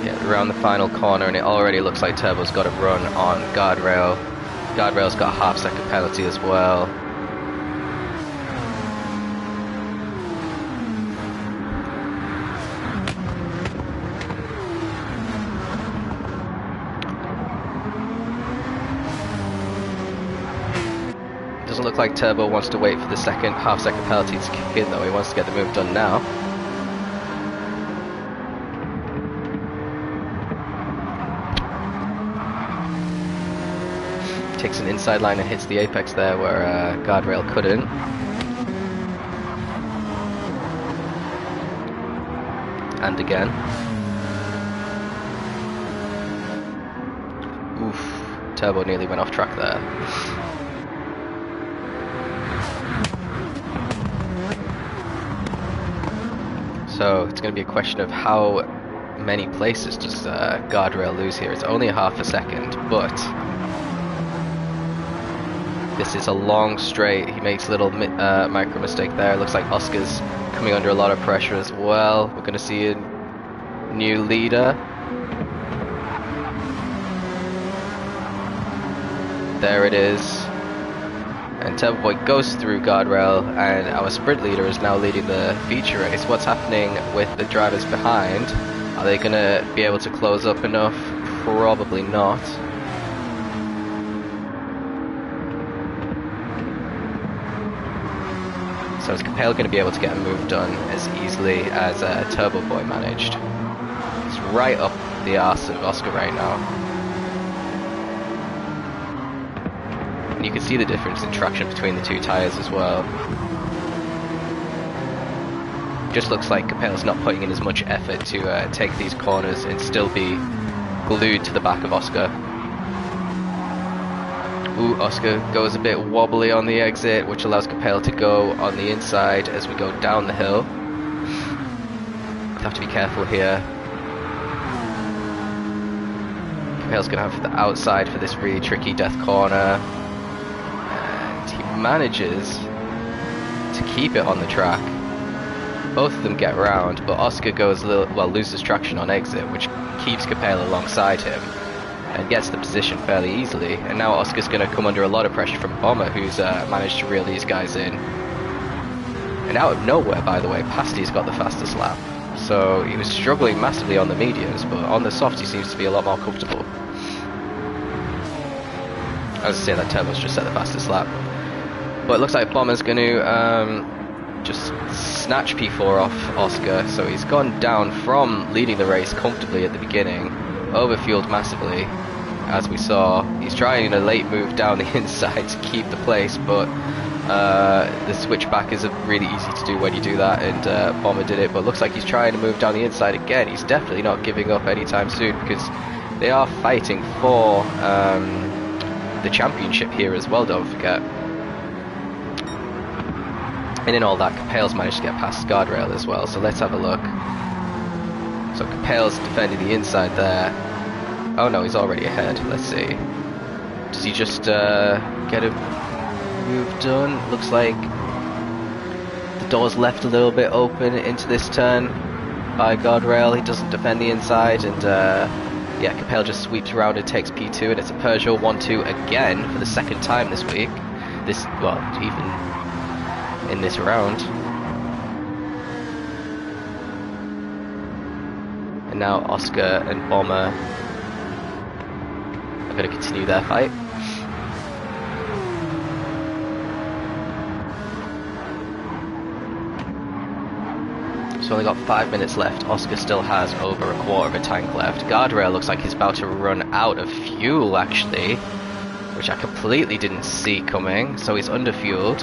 Yeah, around the final corner, and it already looks like Turbo's got a run on Guardrail. Guardrail's got a half-second penalty as well. Doesn't look like Turbo wants to wait for the half-second penalty to kick in, though. He wants to get the move done now. Takes an inside line and hits the apex there where Guardrail couldn't. And again. Oof, Turbo nearly went off track there. So it's going to be a question of how many places does Guardrail lose here. It's only a half a second, but this is a long straight. He makes a little micro mistake there. Looks like Oscar's coming under a lot of pressure as well. We're going to see a new leader. There it is. And Turbo Boy goes through Guardrail, and our sprint leader is now leading the feature race. What's happening with the drivers behind? Are they going to be able to close up enough? Probably not. So is Capel going to be able to get a move done as easily as Turbo Boy managed? It's right up the arse of Oscar right now. And you can see the difference in traction between the two tyres as well. Just looks like Capel's not putting in as much effort to take these corners and still be glued to the back of Oscar. Ooh, Oscar goes a bit wobbly on the exit, which allows Capel to go on the inside as we go down the hill. Have to be careful here. Capel's going to have the outside for this really tricky death corner. And he manages to keep it on the track. Both of them get round, but Oscar goes loses traction on exit, which keeps Capel alongside him and gets the position fairly easily. And now Oscar's going to come under a lot of pressure from Bomber, who's managed to reel these guys in. And out of nowhere, by the way, Pasty's got the fastest lap. So he was struggling massively on the mediums, but on the softs he seems to be a lot more comfortable. I was saying that Turbo's just set the fastest lap. But it looks like Bomber's going to just snatch P4 off Oscar. So he's gone down from leading the race comfortably at the beginning, overfueled massively, as we saw. He's trying a late move down the inside to keep the place, but the switchback is really easy to do when you do that, and Bomber did it, but looks like he's trying to move down the inside again. He's definitely not giving up anytime soon, because they are fighting for the championship here as well, don't forget. And in all that, Capel's managed to get past Guardrail as well, so let's have a look. So Capel's defending the inside there. Oh no, he's already ahead. Let's see. Does he just get a move done? Looks like the door's left a little bit open into this turn by Guardrail. He doesn't defend the inside, and yeah, Capel just sweeps around and takes P2, and it's a Peugeot 1-2 again for the second time this week. Well, even in this round. And now Oscar and Bomber are going to continue their fight. So only got 5 minutes left. Oscar still has over a quarter of a tank left. Guardrail looks like he's about to run out of fuel, actually, which I completely didn't see coming. So he's underfueled.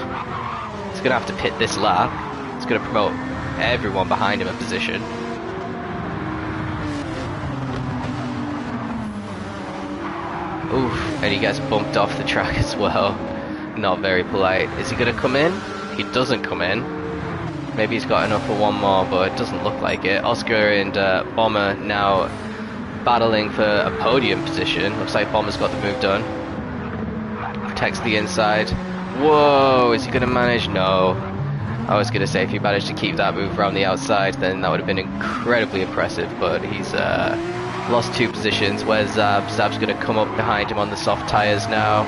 He's going to have to pit this lap. It's going to promote everyone behind him in position. Oof, and he gets bumped off the track as well. Not very polite. Is he going to come in? He doesn't come in. Maybe he's got enough for one more, but it doesn't look like it. Oscar and Bomber now battling for a podium position. Looks like Bomber's got the move done. Protects the inside. Whoa, is he going to manage? No. I was going to say if he managed to keep that move around the outside, then that would have been incredibly impressive, but he's Lost 2 positions. Where's Zab? Zab's going to come up behind him on the soft tyres now.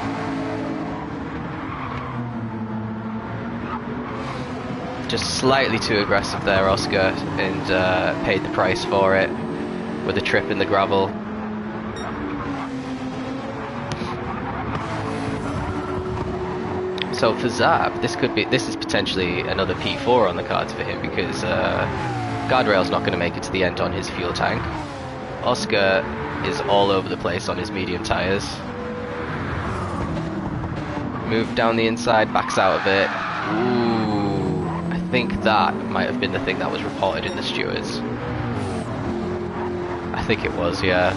Just slightly too aggressive there, Oscar, and paid the price for it with a trip in the gravel. So for Zab, this is potentially another P4 on the cards for him, because Guardrail's not going to make it to the end on his fuel tank. Oscar is all over the place on his medium tyres. Move down the inside, backs out of it. Ooh, I think that might have been the thing that was reported in the stewards. I think it was, yeah.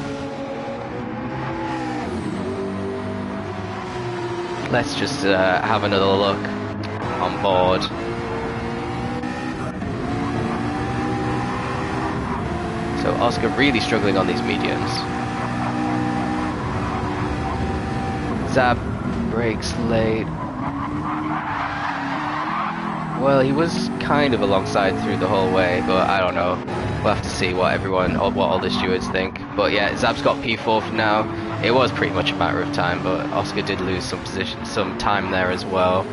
Let's just have another look on board. So Oscar really struggling on these mediums. Zab brakes late. Well, he was kind of alongside through the whole way, but I don't know. We'll have to see what all the stewards think. But yeah, Zab's got P4 for now. It was pretty much a matter of time, but Oscar did lose some time there as well.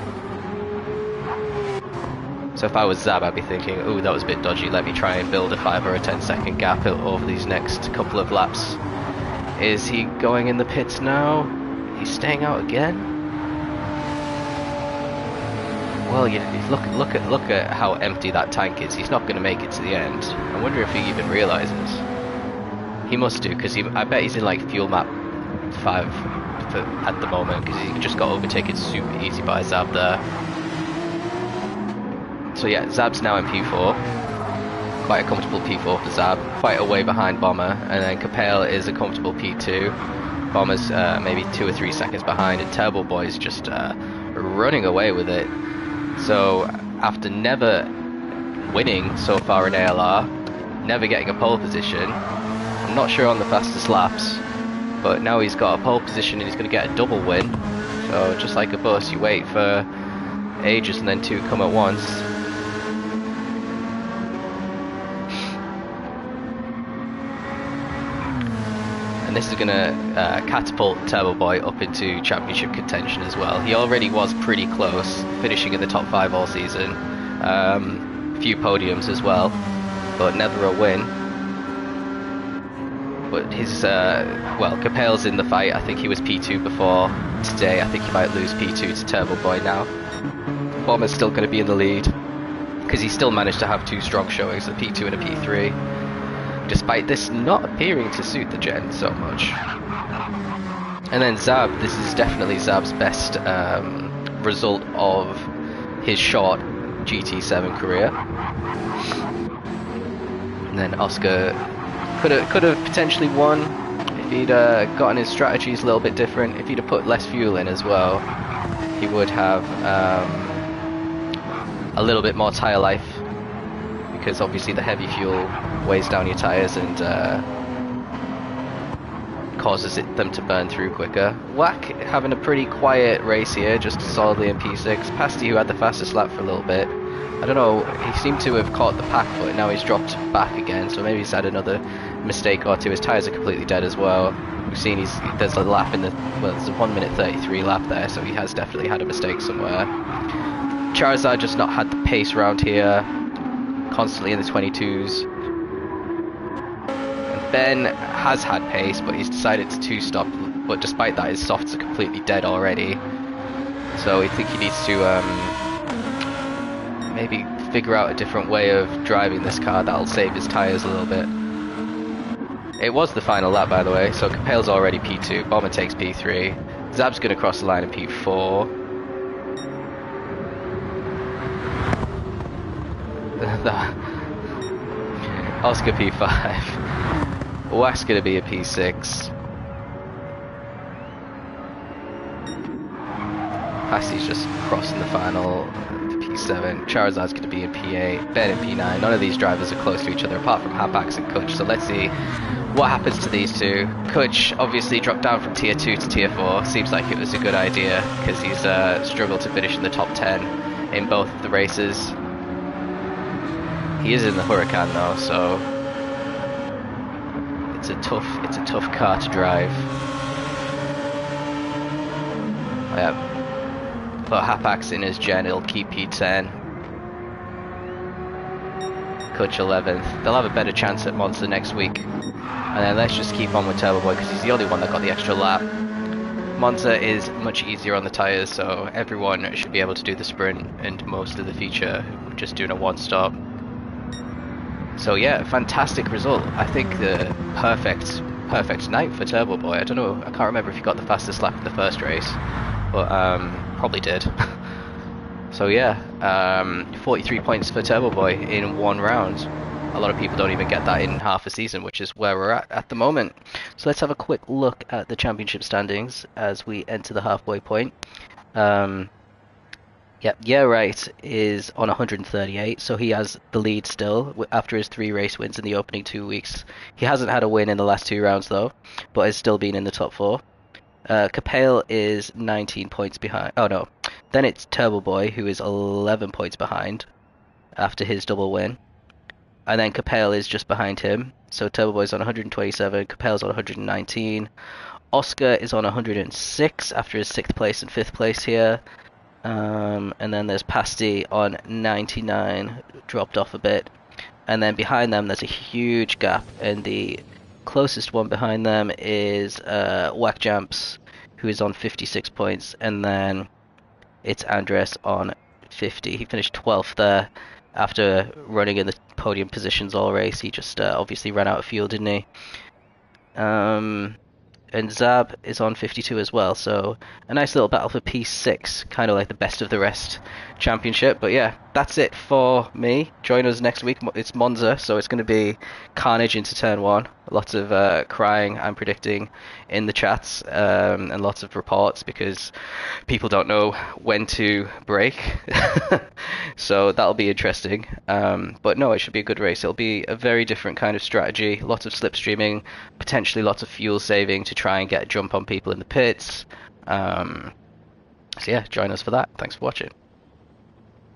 So if I was Zab, I'd be thinking, ooh, that was a bit dodgy, let me try and build a 5 or a 10-second gap over these next couple of laps. Is he going in the pits now? He's staying out again? Well, look at how empty that tank is. He's not going to make it to the end. I wonder if he even realizes. He must do, because I bet he's in like fuel map 5 at the moment, because he just got overtaken super easy by Zab there. So yeah, Zab's now in P4. Quite a comfortable P4 for Zab. Quite a way behind Bomber, and then Capel is a comfortable P2. Bomber's maybe 2 or 3 seconds behind, and Turbo Boy's just running away with it. So after never winning so far in ALR, never getting a pole position, I'm not sure on the fastest laps, but now he's got a pole position and he's going to get a double win. So just like a bus, you wait for ages and then 2 come at once. And this is going to catapult Turbo Boy up into championship contention as well. He already was pretty close, finishing in the top 5 all season. Few podiums as well, but never a win. But his, well, Capel's in the fight. I think he was P2 before today. I think he might lose P2 to Turbo Boy now. Bomber's still going to be in the lead, because he still managed to have 2 strong showings, a P2 and a P3, despite this not appearing to suit the gen so much. And then Zab, this is definitely Zab's best result of his short GT7 career. And then Oscar could have potentially won if he'd gotten his strategies a little bit different. If he'd have put less fuel in as well, he would have a little bit more tyre life, because obviously the heavy fuel weighs down your tyres and causes them to burn through quicker. Whack having a pretty quiet race here, just solidly in P6. Pasty, who had the fastest lap for a little bit. I don't know, he seemed to have caught the pack, but now he's dropped back again, so maybe he's had another mistake or two. His tyres are completely dead as well. We've seen there's a lap in the, well, there's a 1:33 lap there, so he has definitely had a mistake somewhere. Charizard just not had the pace around here, constantly in the 22s. And Ben has had pace, but he's decided to 2-stop, but despite that his softs are completely dead already. So I think he needs to maybe figure out a different way of driving this car that'll save his tyres a little bit. It was the final lap, by the way, so Capel's already P2, Bomber takes P3, Zab's going to cross the line in P4. Oscar P5. Wack's going to be a P6. Pasty's just crossing the final to P7. Charizard's going to be in P8. Ben in P9. None of these drivers are close to each other apart from Hapax and Kutch. So let's see what happens to these two. Kutch obviously dropped down from tier 2 to tier 4. Seems like it was a good idea because he's struggled to finish in the top 10 in both of the races. He is in the Huracan though, so it's a tough car to drive. Yeah. Put Hapax in his gen, it'll keep P10. Kutch 11th. They'll have a better chance at Monza next week. And then let's just keep on with Turbo Boy because he's the only one that got the extra lap. Monza is much easier on the tyres, so everyone should be able to do the sprint and most of the feature just doing a one stop. So yeah, fantastic result. I think the perfect night for Turbo Boy. I don't know, I can't remember if he got the fastest lap in the first race, but probably did. So yeah, 43 points for Turbo Boy in one round. A lot of people don't even get that in half a season, which is where we're at the moment. So let's have a quick look at the championship standings as we enter the halfway point. Yeah, right is on 138, so he has the lead still after his 3 race wins in the opening 2 weeks. He hasn't had a win in the last 2 rounds though, but has still been in the top 4. Capel is 19 points behind. Oh no, then it's Turbo Boy who is 11 points behind after his double win. And then Capel is just behind him. So Turbo Boy's on 127, Capel's on 119. Oscar is on 106 after his 6th place and 5th place here. And then there's Pasty on 99, dropped off a bit. And then behind them there's a huge gap, and the closest one behind them is Whack Jamps, who is on 56 points, and then it's Andres on 50. He finished 12th there after running in the podium positions all race. He just obviously ran out of fuel, didn't he? And Zab is on 52 as well, so a nice little battle for P6, kind of like the best of the rest championship. But yeah, that's it for me. Join us next week. It's Monza, so it's going to be carnage into turn 1. Lots of crying, I'm predicting, in the chats, and lots of reports because people don't know when to brake. So that'll be interesting. But no, it should be a good race. It'll be a very different kind of strategy. Lots of slipstreaming, potentially lots of fuel saving to try and get a jump on people in the pits. So yeah, join us for that. Thanks for watching.